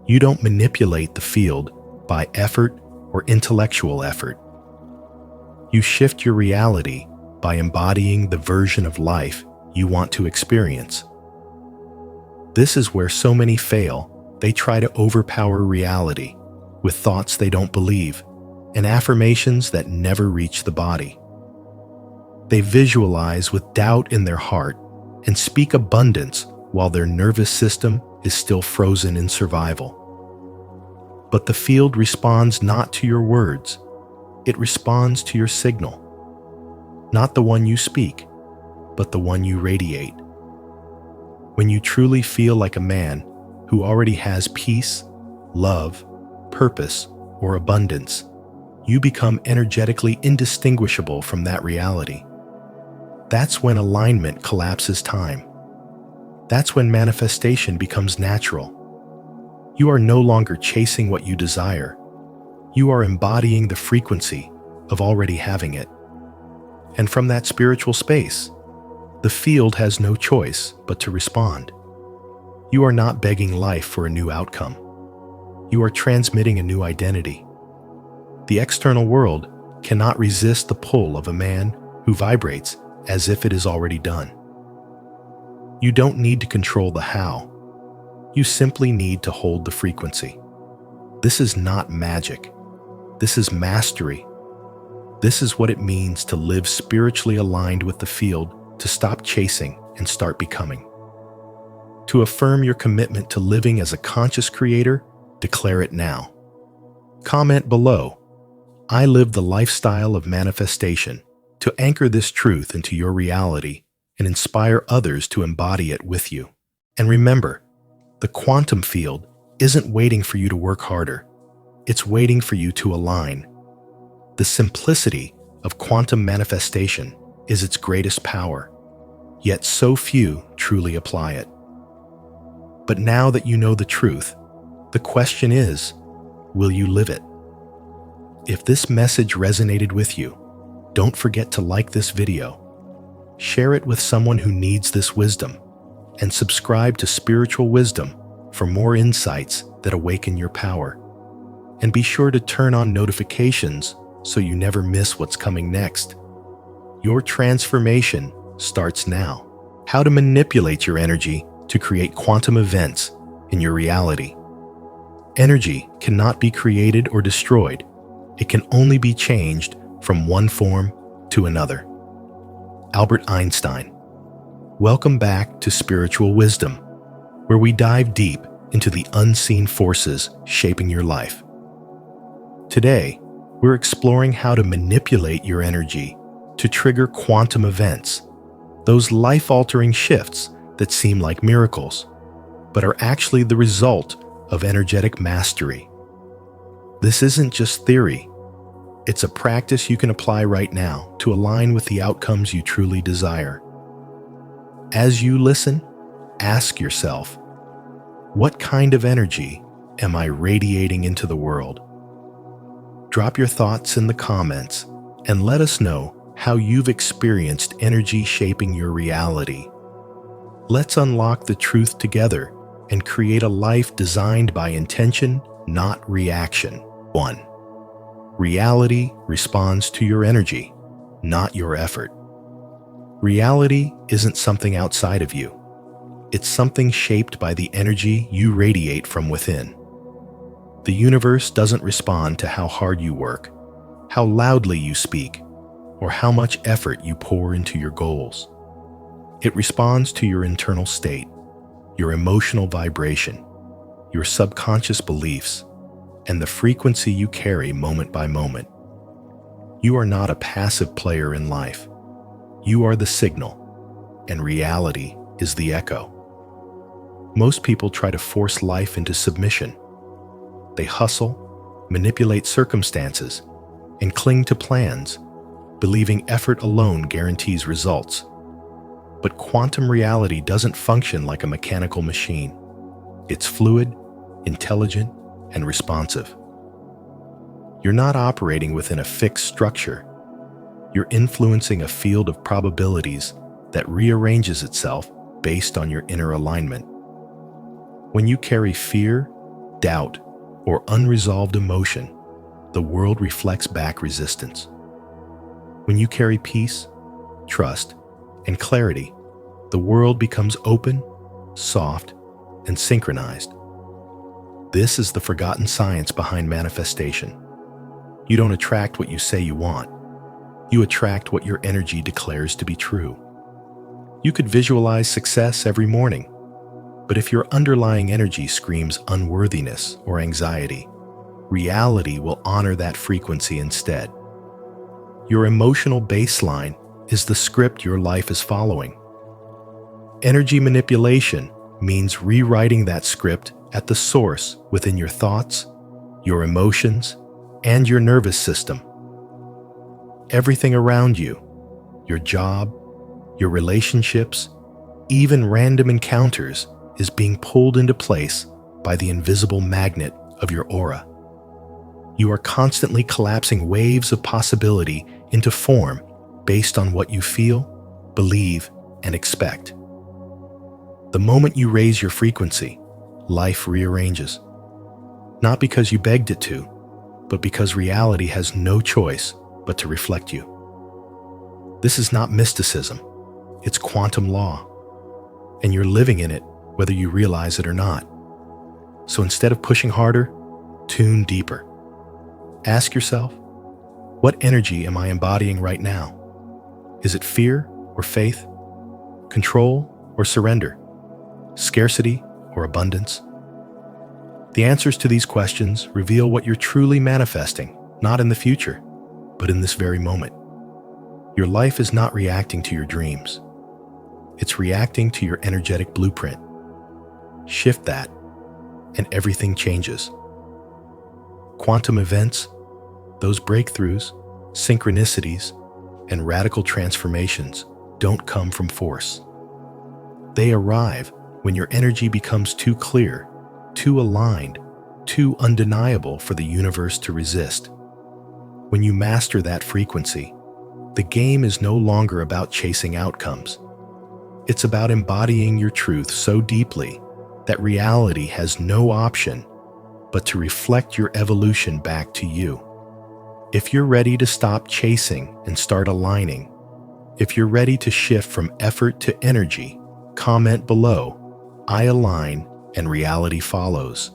You don't manipulate the field by effort or intellectual effort. You shift your reality by embodying the version of life you want to experience. This is where so many fail. They try to overpower reality with thoughts they don't believe and affirmations that never reach the body. They visualize with doubt in their heart and speak abundance while their nervous system is still frozen in survival. But the field responds not to your words. It responds to your signal. Not the one you speak, but the one you radiate. When you truly feel like a man who already has peace, love, purpose, or abundance, you become energetically indistinguishable from that reality. That's when alignment collapses time. That's when manifestation becomes natural. You are no longer chasing what you desire. You are embodying the frequency of already having it. And from that spiritual space, the field has no choice but to respond. You are not begging life for a new outcome. You are transmitting a new identity. The external world cannot resist the pull of a man who vibrates as if it is already done. You don't need to control the how. You simply need to hold the frequency. This is not magic. This is mastery. This is what it means to live spiritually aligned with the field, to stop chasing and start becoming. To affirm your commitment to living as a conscious creator, declare it now. Comment below, "I live the lifestyle of manifestation," to anchor this truth into your reality and inspire others to embody it with you. And remember, the quantum field isn't waiting for you to work harder. It's waiting for you to align. The simplicity of quantum manifestation is its greatest power, yet so few truly apply it. But now that you know the truth, the question is, will you live it? If this message resonated with you, don't forget to like this video, share it with someone who needs this wisdom, and subscribe to Spiritual Wisdom for more insights that awaken your power. And be sure to turn on notifications so you never miss what's coming next. Your transformation starts now. How to manipulate your energy to create quantum events in your reality. Energy cannot be created or destroyed. It can only be changed from one form to another. Albert Einstein. Welcome back to Spiritual Wisdom, where we dive deep into the unseen forces shaping your life. Today, we're exploring how to manipulate your energy to trigger quantum events, those life-altering shifts that seem like miracles, but are actually the result of energetic mastery. This isn't just theory. It's a practice you can apply right now to align with the outcomes you truly desire. As you listen, ask yourself, what kind of energy am I radiating into the world? Drop your thoughts in the comments and let us know how you've experienced energy shaping your reality. Let's unlock the truth together and create a life designed by intention, not reaction. 1. Reality responds to your energy, not your effort. Reality isn't something outside of you. It's something shaped by the energy you radiate from within. The universe doesn't respond to how hard you work, how loudly you speak, or how much effort you pour into your goals. It responds to your internal state, your emotional vibration, your subconscious beliefs, and the frequency you carry moment by moment. You are not a passive player in life. You are the signal, and reality is the echo. Most people try to force life into submission. They hustle, manipulate circumstances, and cling to plans, believing effort alone guarantees results. But quantum reality doesn't function like a mechanical machine. It's fluid, intelligent, and responsive. You're not operating within a fixed structure. You're influencing a field of probabilities that rearranges itself based on your inner alignment. When you carry fear, doubt, or unresolved emotion, the world reflects back resistance. When you carry peace, trust, and clarity, the world becomes open, soft, and synchronized. This is the forgotten science behind manifestation. You don't attract what you say you want. You attract what your energy declares to be true. You could visualize success every morning, but if your underlying energy screams unworthiness or anxiety, reality will honor that frequency instead. Your emotional baseline is the script your life is following. Energy manipulation means rewriting that script at the source within your thoughts, your emotions, and your nervous system. Everything around you, your job, your relationships, even random encounters, is being pulled into place by the invisible magnet of your aura. You are constantly collapsing waves of possibility into form based on what you feel, believe, and expect. The moment you raise your frequency, life rearranges. Not because you begged it to, but because reality has no choice but to reflect you. This is not mysticism, it's quantum law, and you're living in it whether you realize it or not. So instead of pushing harder, tune deeper. Ask yourself, what energy am I embodying right now? Is it fear or faith? Control or surrender? Scarcity or abundance? The answers to these questions reveal what you're truly manifesting, not in the future, but in this very moment. Your life is not reacting to your dreams. It's reacting to your energetic blueprint. Shift that, and everything changes. Quantum events, those breakthroughs, synchronicities, and radical transformations don't come from force. They arrive when your energy becomes too clear, too aligned, too undeniable for the universe to resist. When you master that frequency, the game is no longer about chasing outcomes. It's about embodying your truth so deeply that reality has no option but to reflect your evolution back to you. If you're ready to stop chasing and start aligning, if you're ready to shift from effort to energy, comment below, "I align," and reality follows.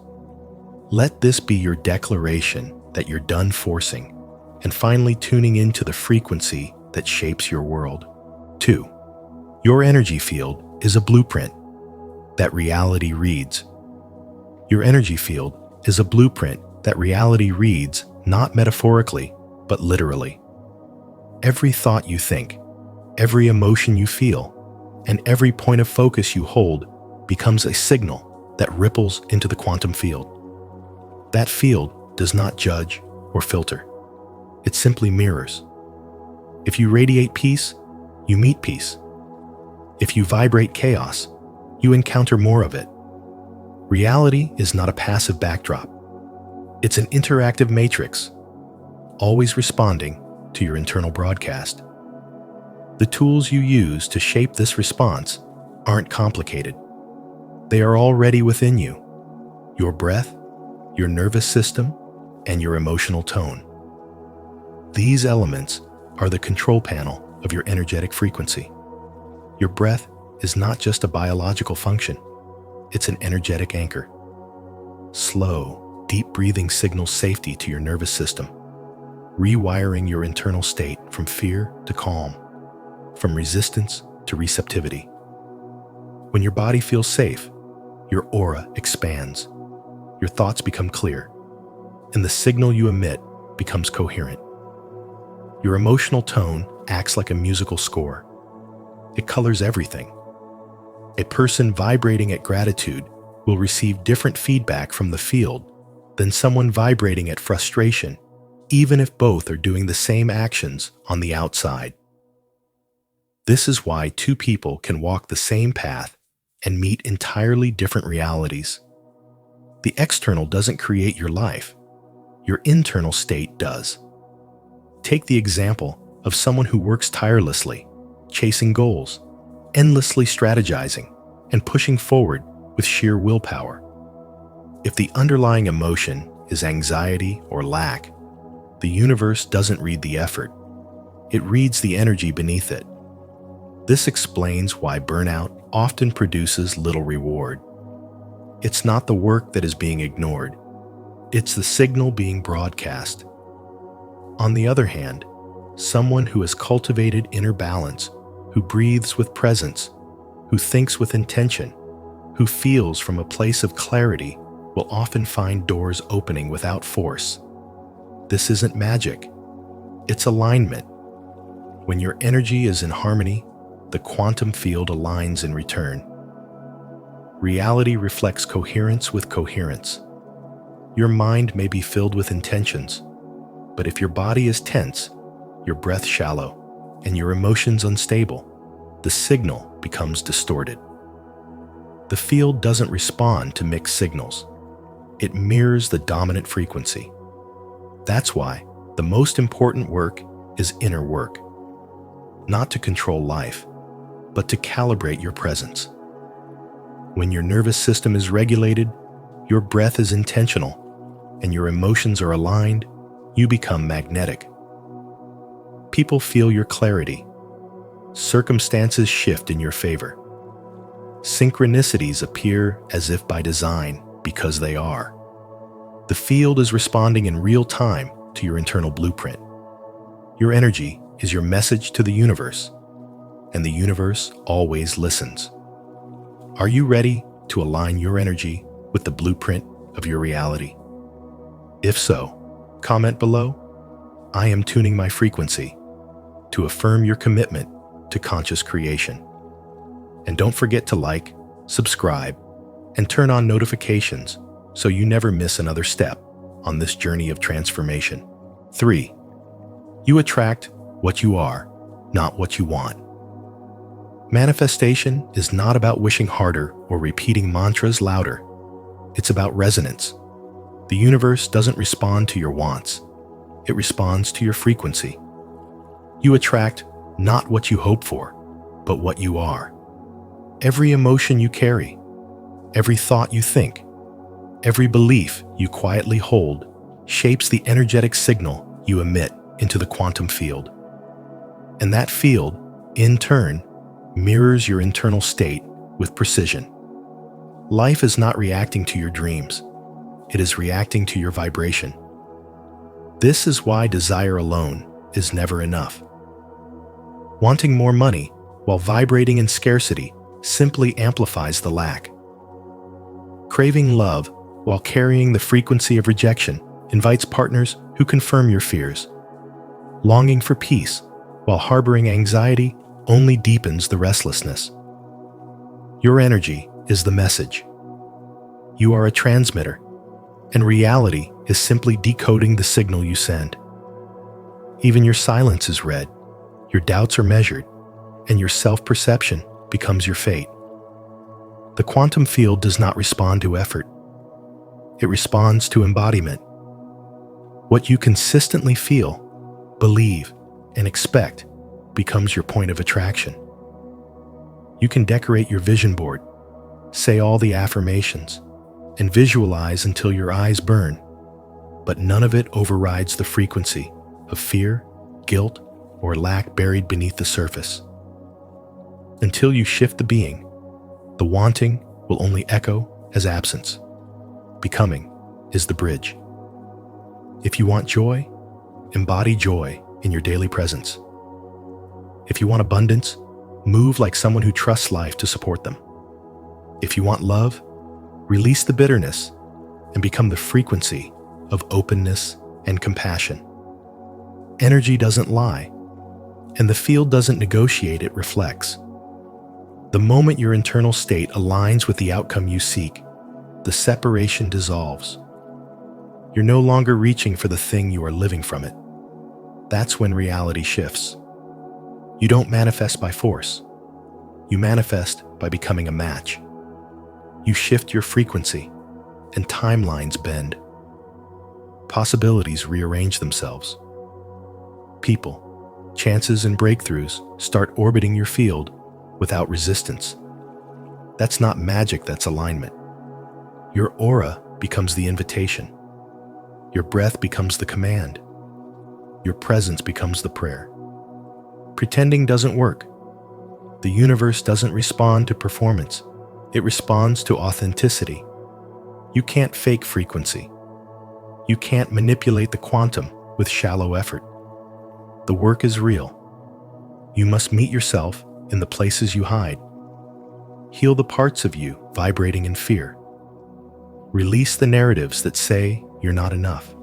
Let this be your declaration that you're done forcing and finally tuning into the frequency that shapes your world. 2. Your energy field is a blueprint that reality reads. Your energy field is a blueprint that reality reads, not metaphorically, but literally. Every thought you think, every emotion you feel, and every point of focus you hold becomes a signal that ripples into the quantum field. That field does not judge or filter. It simply mirrors. If you radiate peace, you meet peace. If you vibrate chaos, you encounter more of it. Reality is not a passive backdrop. It's an interactive matrix, always responding to your internal broadcast. The tools you use to shape this response aren't complicated. They are already within you: your breath, your nervous system, and your emotional tone. These elements are the control panel of your energetic frequency. Your breath is not just a biological function, it's an energetic anchor. Slow, deep breathing signals safety to your nervous system, rewiring your internal state from fear to calm, from resistance to receptivity. When your body feels safe, your aura expands, your thoughts become clear, and the signal you emit becomes coherent. Your emotional tone acts like a musical score. It colors everything. A person vibrating at gratitude will receive different feedback from the field than someone vibrating at frustration, even if both are doing the same actions on the outside. This is why two people can walk the same path and meet entirely different realities. The external doesn't create your life. Your internal state does. Take the example of someone who works tirelessly, chasing goals, endlessly strategizing, and pushing forward with sheer willpower. If the underlying emotion is anxiety or lack, the universe doesn't read the effort. It reads the energy beneath it. This explains why burnout often produces little reward. It's not the work that is being ignored. It's the signal being broadcast. On the other hand, someone who has cultivated inner balance, who breathes with presence, who thinks with intention, who feels from a place of clarity will often find doors opening without force. This isn't magic, it's alignment. When your energy is in harmony, the quantum field aligns in return. Reality reflects coherence with coherence. Your mind may be filled with intentions, but if your body is tense, your breath shallow, and your emotions unstable, the signal becomes distorted. The field doesn't respond to mixed signals. It mirrors the dominant frequency. That's why the most important work is inner work. Not to control life, but to calibrate your presence. When your nervous system is regulated, your breath is intentional, and your emotions are aligned, you become magnetic. People feel your clarity. Circumstances shift in your favor. Synchronicities appear as if by design, because they are. The field is responding in real time to your internal blueprint. Your energy is your message to the universe, and the universe always listens. Are you ready to align your energy with the blueprint of your reality? If so, comment below. I am tuning my frequency to affirm your commitment to conscious creation. And don't forget to like, subscribe, and turn on notifications so you never miss another step on this journey of transformation. 3. You attract what you are, not what you want. Manifestation is not about wishing harder or repeating mantras louder. It's about resonance. The universe doesn't respond to your wants. It responds to your frequency. You attract not what you hope for, but what you are. Every emotion you carry, every thought you think, every belief you quietly hold shapes the energetic signal you emit into the quantum field. And that field, in turn, mirrors your internal state with precision. Life is not reacting to your dreams. It is reacting to your vibration. This is why desire alone is never enough. Wanting more money while vibrating in scarcity simply amplifies the lack. Craving love while carrying the frequency of rejection invites partners who confirm your fears. Longing for peace while harboring anxiety only deepens the restlessness. Your energy is the message. You are a transmitter, and reality is simply decoding the signal you send. Even your silence is read, your doubts are measured, and your self-perception becomes your fate. The quantum field does not respond to effort. It responds to embodiment. What you consistently feel, believe, and expect becomes your point of attraction. You can decorate your vision board, say all the affirmations, and visualize until your eyes burn, but none of it overrides the frequency of fear, guilt, or lack buried beneath the surface. Until you shift the being, the wanting will only echo as absence. Becoming is the bridge. If you want joy, embody joy in your daily presence. If you want abundance, move like someone who trusts life to support them. If you want love, release the bitterness and become the frequency of openness and compassion. Energy doesn't lie, and the field doesn't negotiate, it reflects. The moment your internal state aligns with the outcome you seek, the separation dissolves. You're no longer reaching for the thing, you are living from it. That's when reality shifts. You don't manifest by force. You manifest by becoming a match. You shift your frequency, and timelines bend. Possibilities rearrange themselves. People, chances, and breakthroughs start orbiting your field without resistance. That's not magic, that's alignment. Your aura becomes the invitation. Your breath becomes the command. Your presence becomes the prayer. Pretending doesn't work. The universe doesn't respond to performance. It responds to authenticity. You can't fake frequency. You can't manipulate the quantum with shallow effort. The work is real. You must meet yourself in the places you hide. Heal the parts of you vibrating in fear. Release the narratives that say you're not enough.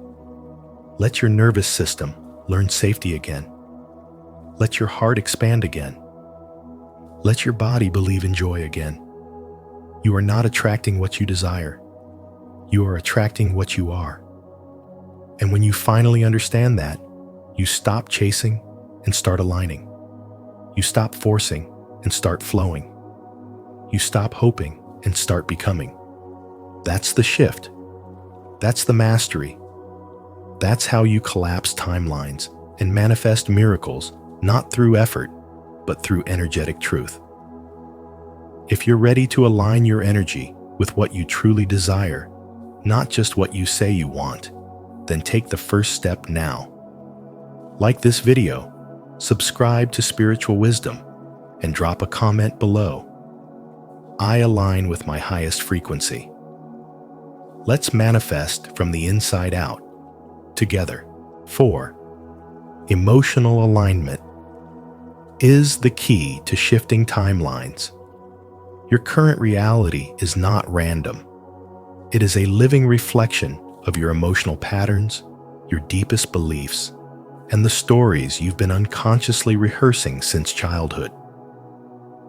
Let your nervous system learn safety again. Let your heart expand again. Let your body believe in joy again. You are not attracting what you desire. You are attracting what you are. And when you finally understand that, you stop chasing and start aligning. You stop forcing and start flowing. You stop hoping and start becoming. That's the shift. That's the mastery. That's how you collapse timelines and manifest miracles, not through effort, but through energetic truth. If you're ready to align your energy with what you truly desire, not just what you say you want, then take the first step now. Like this video, subscribe to Spiritual Wisdom, and drop a comment below. I align with my highest frequency. Let's manifest from the inside out, together. 4. Emotional alignment is the key to shifting timelines. Your current reality is not random. It is a living reflection of your emotional patterns, your deepest beliefs, and the stories you've been unconsciously rehearsing since childhood.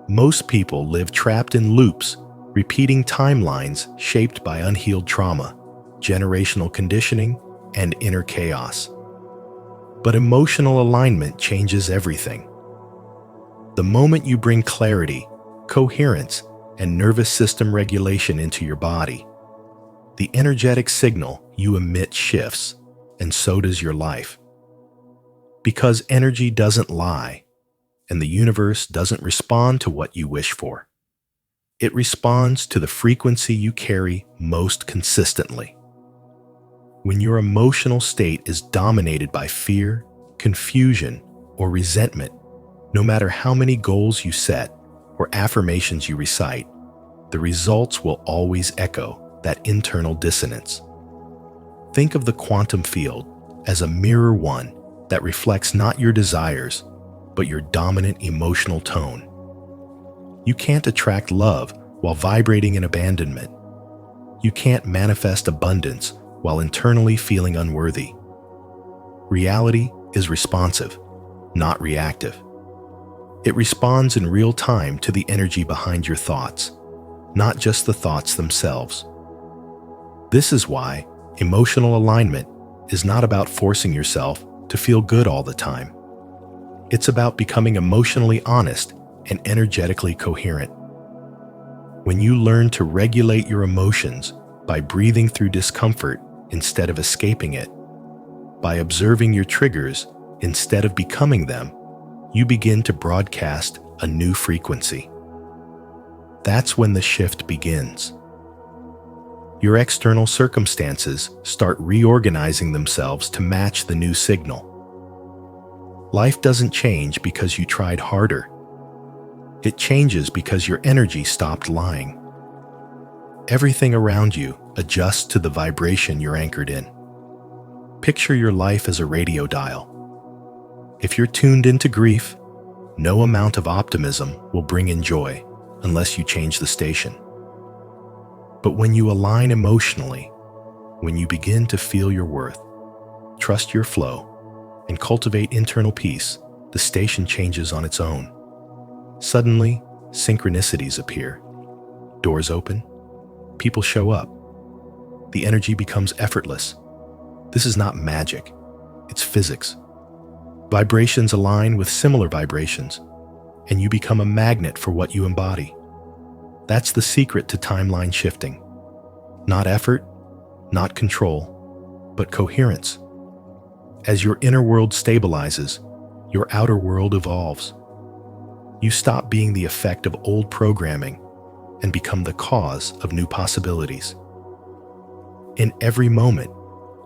Most people live trapped in loops, repeating timelines shaped by unhealed trauma, generational conditioning, and inner chaos. But emotional alignment changes everything. The moment you bring clarity, coherence, and nervous system regulation into your body, the energetic signal you emit shifts, and so does your life. Because energy doesn't lie, and the universe doesn't respond to what you wish for. It responds to the frequency you carry most consistently. When your emotional state is dominated by fear, confusion, or resentment, no matter how many goals you set or affirmations you recite, the results will always echo that internal dissonance. Think of the quantum field as a mirror one that reflects not your desires, but your dominant emotional tone. You can't attract love while vibrating in abandonment. You can't manifest abundance while internally feeling unworthy. Reality is responsive, not reactive. It responds in real time to the energy behind your thoughts, not just the thoughts themselves. This is why emotional alignment is not about forcing yourself to feel good all the time. It's about becoming emotionally honest and energetically coherent. When you learn to regulate your emotions by breathing through discomfort instead of escaping it, by observing your triggers instead of becoming them, you begin to broadcast a new frequency. That's when the shift begins. Your external circumstances start reorganizing themselves to match the new signal. Life doesn't change because you tried harder. It changes because your energy stopped lying. Everything around you adjusts to the vibration you're anchored in. Picture your life as a radio dial. If you're tuned into grief, no amount of optimism will bring in joy unless you change the station. But when you align emotionally, when you begin to feel your worth, trust your flow, and cultivate internal peace, the station changes on its own. Suddenly, synchronicities appear. Doors open. People show up. The energy becomes effortless. This is not magic. It's physics. Vibrations align with similar vibrations, and you become a magnet for what you embody. That's the secret to timeline shifting. Not effort, not control, but coherence. As your inner world stabilizes, your outer world evolves. You stop being the effect of old programming and become the cause of new possibilities. In every moment,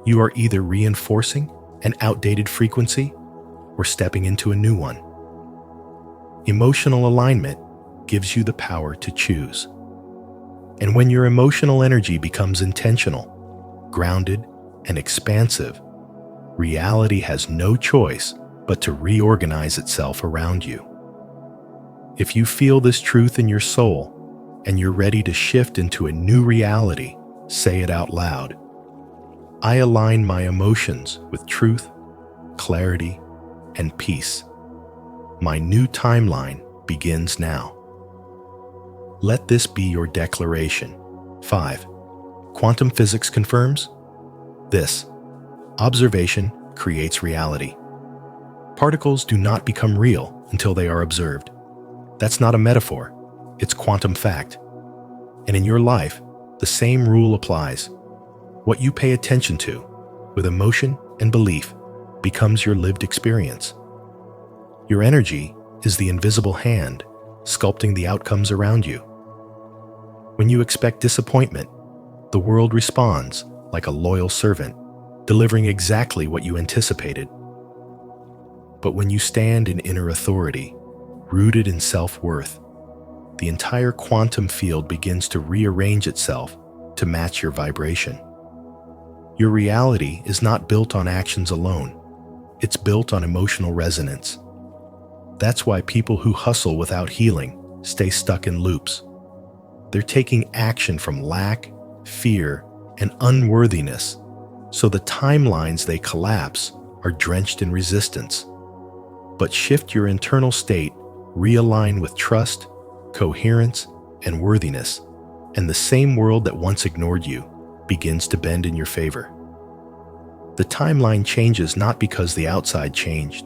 you are either reinforcing an outdated frequency or stepping into a new one. Emotional alignment gives you the power to choose. And when your emotional energy becomes intentional, grounded, and expansive, reality has no choice but to reorganize itself around you. If you feel this truth in your soul and you're ready to shift into a new reality, Say it out loud. I align my emotions with truth, clarity, and peace. My new timeline begins now. Let this be your declaration. 5. Quantum physics confirms this. Observation creates reality. Particles do not become real until they are observed. That's not a metaphor, it's quantum fact. And in your life, the same rule applies. What you pay attention to, with emotion and belief, becomes your lived experience. Your energy is the invisible hand sculpting the outcomes around you. When you expect disappointment, the world responds like a loyal servant, delivering exactly what you anticipated. But when you stand in inner authority, rooted in self-worth, the entire quantum field begins to rearrange itself to match your vibration. Your reality is not built on actions alone. It's built on emotional resonance. That's why people who hustle without healing stay stuck in loops. They're taking action from lack, fear, and unworthiness, so the timelines they collapse are drenched in resistance. But shift your internal state, realign with trust, coherence, and worthiness, and the same world that once ignored you begins to bend in your favor. The timeline changes not because the outside changed,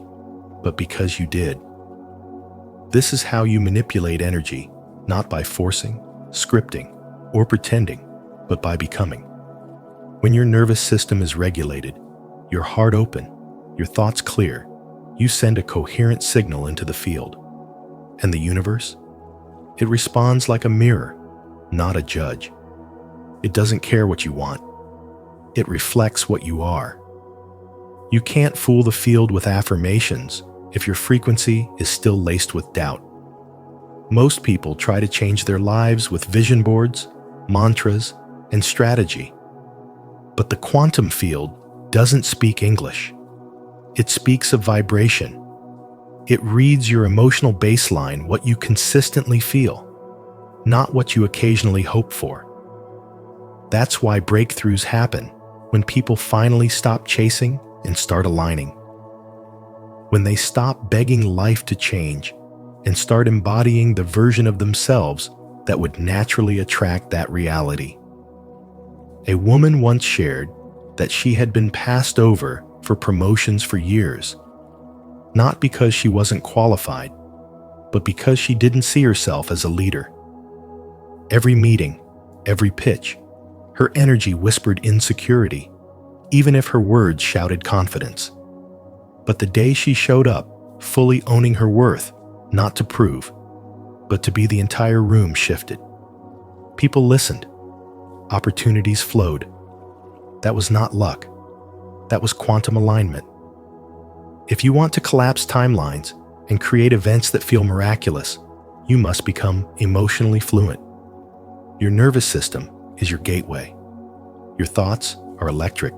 but because you did. This is how you manipulate energy, not by forcing, scripting, or pretending, but by becoming. When your nervous system is regulated, your heart open, your thoughts clear, you send a coherent signal into the field. And the universe? It responds like a mirror, not a judge. It doesn't care what you want. It reflects what you are. You can't fool the field with affirmations if your frequency is still laced with doubt. Most people try to change their lives with vision boards, mantras, and strategy. But the quantum field doesn't speak English. It speaks of vibration. It reads your emotional baseline, what you consistently feel, not what you occasionally hope for. That's why breakthroughs happen when people finally stop chasing and start aligning. When they stop begging life to change and start embodying the version of themselves that would naturally attract that reality. A woman once shared that she had been passed over for promotions for years, not because she wasn't qualified, but because she didn't see herself as a leader. Every meeting, every pitch, her energy whispered insecurity, even if her words shouted confidence. But the day she showed up, fully owning her worth, not to prove, but to be, the entire room shifted. People listened. Opportunities flowed. That was not luck. That was quantum alignment. If you want to collapse timelines and create events that feel miraculous, you must become emotionally fluent. Your nervous system is your gateway. Your thoughts are electric.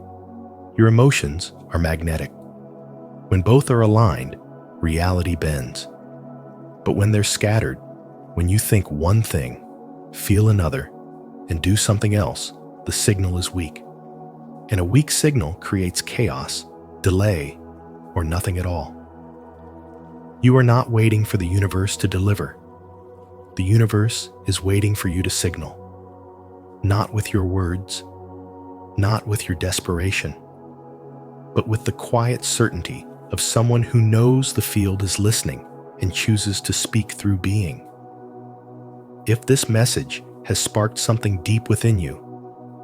Your emotions are magnetic. When both are aligned, reality bends. But when they're scattered, when you think one thing, feel another, and do something else, the signal is weak. And a weak signal creates chaos, delay, or nothing at all. You are not waiting for the universe to deliver. The universe is waiting for you to signal. Not with your words, not with your desperation, but with the quiet certainty of someone who knows the field is listening and chooses to speak through being. If this message has sparked something deep within you,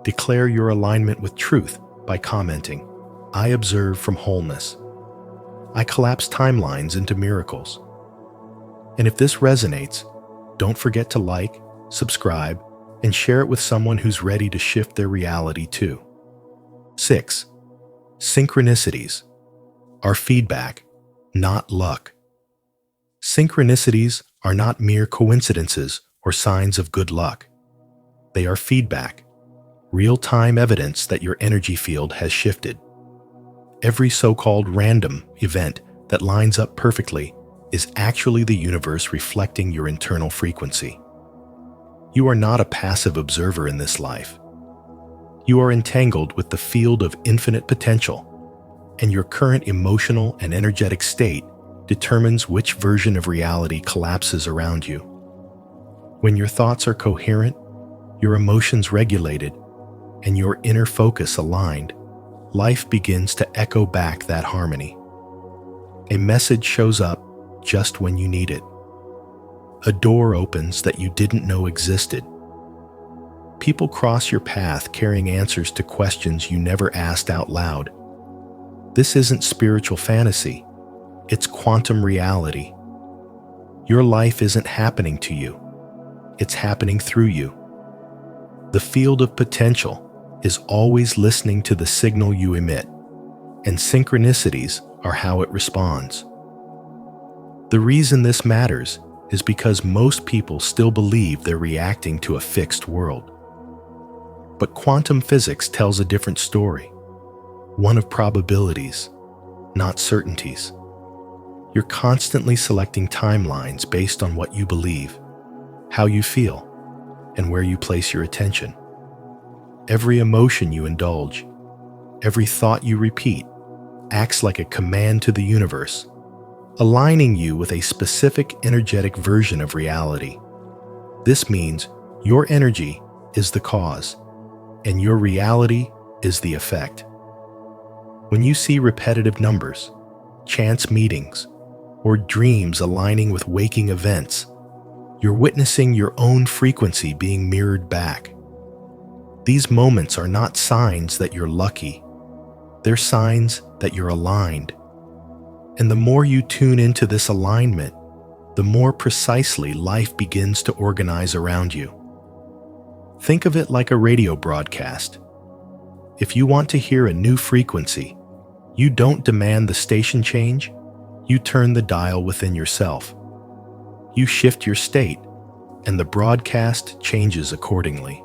declare your alignment with truth by commenting, "I observe from wholeness. I collapse timelines into miracles." And if this resonates, don't forget to like, subscribe, and share it with someone who's ready to shift their reality too. 6. Synchronicities are feedback, not luck. Synchronicities are not mere coincidences or signs of good luck. They are feedback, real-time evidence that your energy field has shifted. Every so-called random event that lines up perfectly is actually the universe reflecting your internal frequency. You are not a passive observer in this life. You are entangled with the field of infinite potential, and your current emotional and energetic state determines which version of reality collapses around you. When your thoughts are coherent, your emotions regulated, and your inner focus aligned, life begins to echo back that harmony. A message shows up just when you need it. A door opens that you didn't know existed. People cross your path carrying answers to questions you never asked out loud. This isn't spiritual fantasy, it's quantum reality. Your life isn't happening to you, it's happening through you. The field of potential is always listening to the signal you emit, and synchronicities are how it responds. The reason this matters is because most people still believe they're reacting to a fixed world. But quantum physics tells a different story, one of probabilities, not certainties. You're constantly selecting timelines based on what you believe, how you feel, and where you place your attention. Every emotion you indulge, every thought you repeat, acts like a command to the universe, aligning you with a specific energetic version of reality. This means your energy is the cause, and your reality is the effect. When you see repetitive numbers, chance meetings, or dreams aligning with waking events, you're witnessing your own frequency being mirrored back. These moments are not signs that you're lucky. They're signs that you're aligned. And the more you tune into this alignment, the more precisely life begins to organize around you. Think of it like a radio broadcast. If you want to hear a new frequency, you don't demand the station change, you turn the dial within yourself. You shift your state, and the broadcast changes accordingly.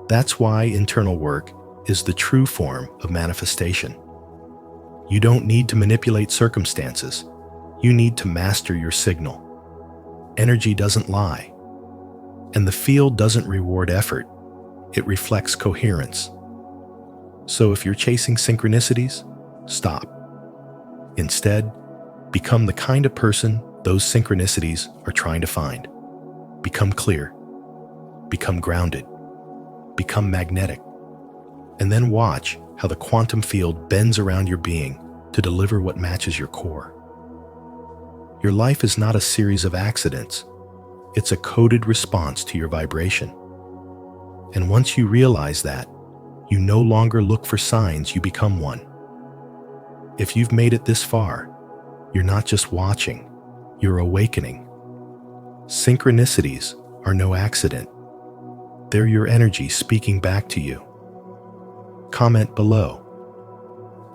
That's why internal work is the true form of manifestation. You don't need to manipulate circumstances. You need to master your signal. Energy doesn't lie, and the field doesn't reward effort. It reflects coherence. So if you're chasing synchronicities, stop. Instead, become the kind of person those synchronicities are trying to find. Become clear. Become grounded. Become magnetic. And then watch how the quantum field bends around your being to deliver what matches your core. Your life is not a series of accidents. It's a coded response to your vibration. And once you realize that, you no longer look for signs, you become one. If you've made it this far, you're not just watching, you're awakening. Synchronicities are no accident. They're your energy speaking back to you. Comment below.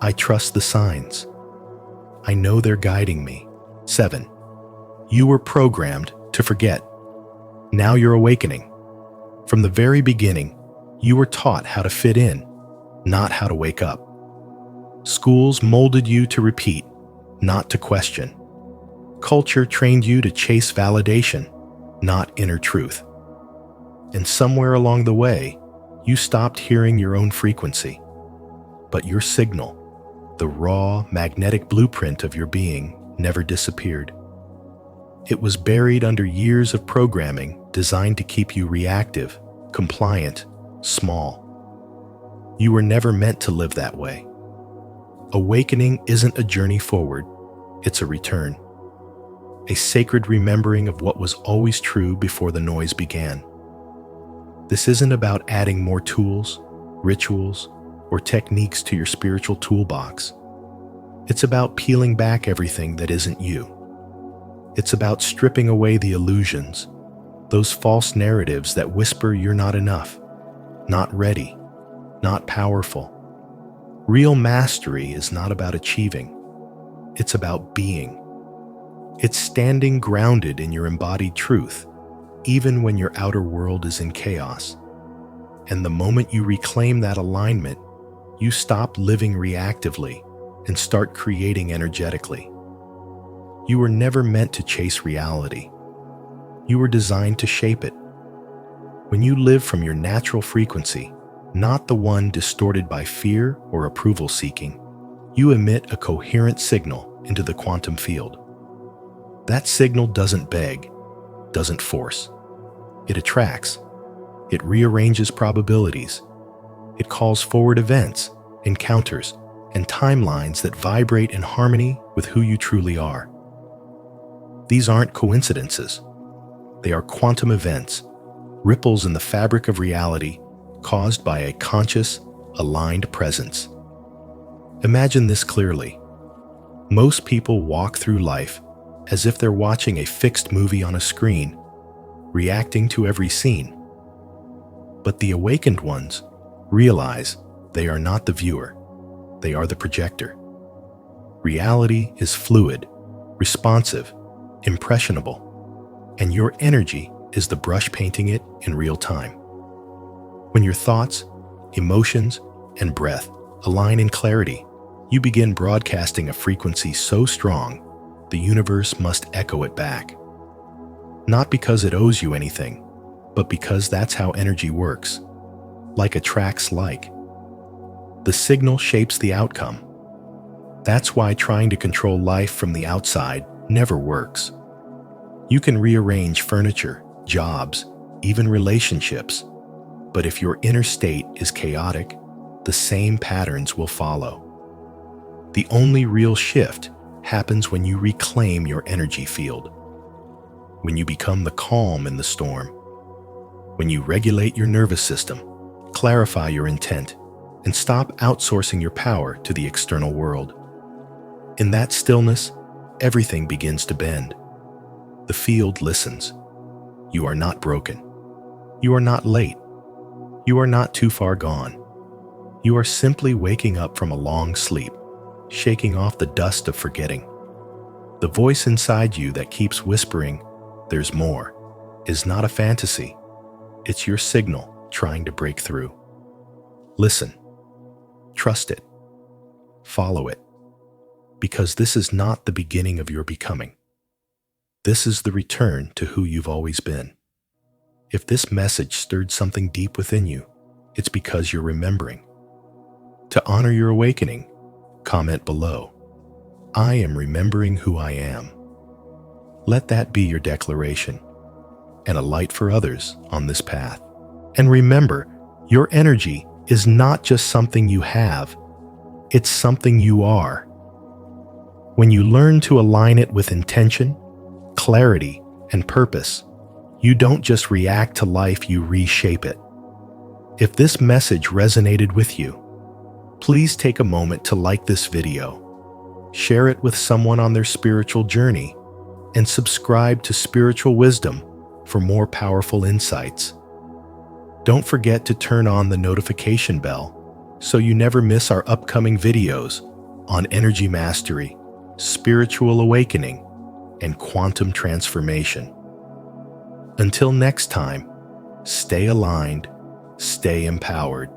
I trust the signs. I know they're guiding me. 7. You were programmed to forget. Now you're awakening. From the very beginning, you were taught how to fit in, not how to wake up. Schools molded you to repeat, not to question. Culture trained you to chase validation, not inner truth. And somewhere along the way, you stopped hearing your own frequency. But your signal, the raw, magnetic blueprint of your being, never disappeared. It was buried under years of programming designed to keep you reactive, compliant, small. You were never meant to live that way. Awakening isn't a journey forward, it's a return. A sacred remembering of what was always true before the noise began. This isn't about adding more tools, rituals, or techniques to your spiritual toolbox. It's about peeling back everything that isn't you. It's about stripping away the illusions, those false narratives that whisper you're not enough, not ready, not powerful. Real mastery is not about achieving. It's about being. It's standing grounded in your embodied truth, even when your outer world is in chaos. And the moment you reclaim that alignment, you stop living reactively and start creating energetically. You were never meant to chase reality. You were designed to shape it. When you live from your natural frequency, not the one distorted by fear or approval seeking. You emit a coherent signal into the quantum field. That signal doesn't beg, doesn't force. It attracts. It rearranges probabilities. It calls forward events, encounters, and timelines that vibrate in harmony with who you truly are. These aren't coincidences. They are quantum events, ripples in the fabric of reality caused by a conscious, aligned presence. Imagine this clearly. Most people walk through life as if they're watching a fixed movie on a screen, reacting to every scene. But the awakened ones realize they are not the viewer, they are the projector. Reality is fluid, responsive, impressionable, and your energy is the brush painting it in real time. When your thoughts, emotions, and breath align in clarity, you begin broadcasting a frequency so strong the universe must echo it back. Not because it owes you anything, but because that's how energy works. Like attracts like. The signal shapes the outcome. That's why trying to control life from the outside never works. You can rearrange furniture, jobs, even relationships, but if your inner state is chaotic, the same patterns will follow. The only real shift happens when you reclaim your energy field, when you become the calm in the storm, when you regulate your nervous system, clarify your intent, and stop outsourcing your power to the external world. In that stillness, everything begins to bend. The field listens. You are not broken. You are not late. You are not too far gone. You are simply waking up from a long sleep, shaking off the dust of forgetting. The voice inside you that keeps whispering, "There's more," is not a fantasy. It's your signal trying to break through. Listen. Trust it. Follow it. Because this is not the beginning of your becoming. This is the return to who you've always been. If this message stirred something deep within you, it's because you're remembering. To honor your awakening, comment below, "I am remembering who I am." Let that be your declaration and a light for others on this path. And remember, your energy is not just something you have, it's something you are. When you learn to align it with intention, clarity, and purpose, you don't just react to life, you reshape it. If this message resonated with you, please take a moment to like this video, share it with someone on their spiritual journey, and subscribe to Spiritual Wisdom for more powerful insights. Don't forget to turn on the notification bell so you never miss our upcoming videos on energy mastery, spiritual awakening, and quantum transformation. Until next time, stay aligned, stay empowered.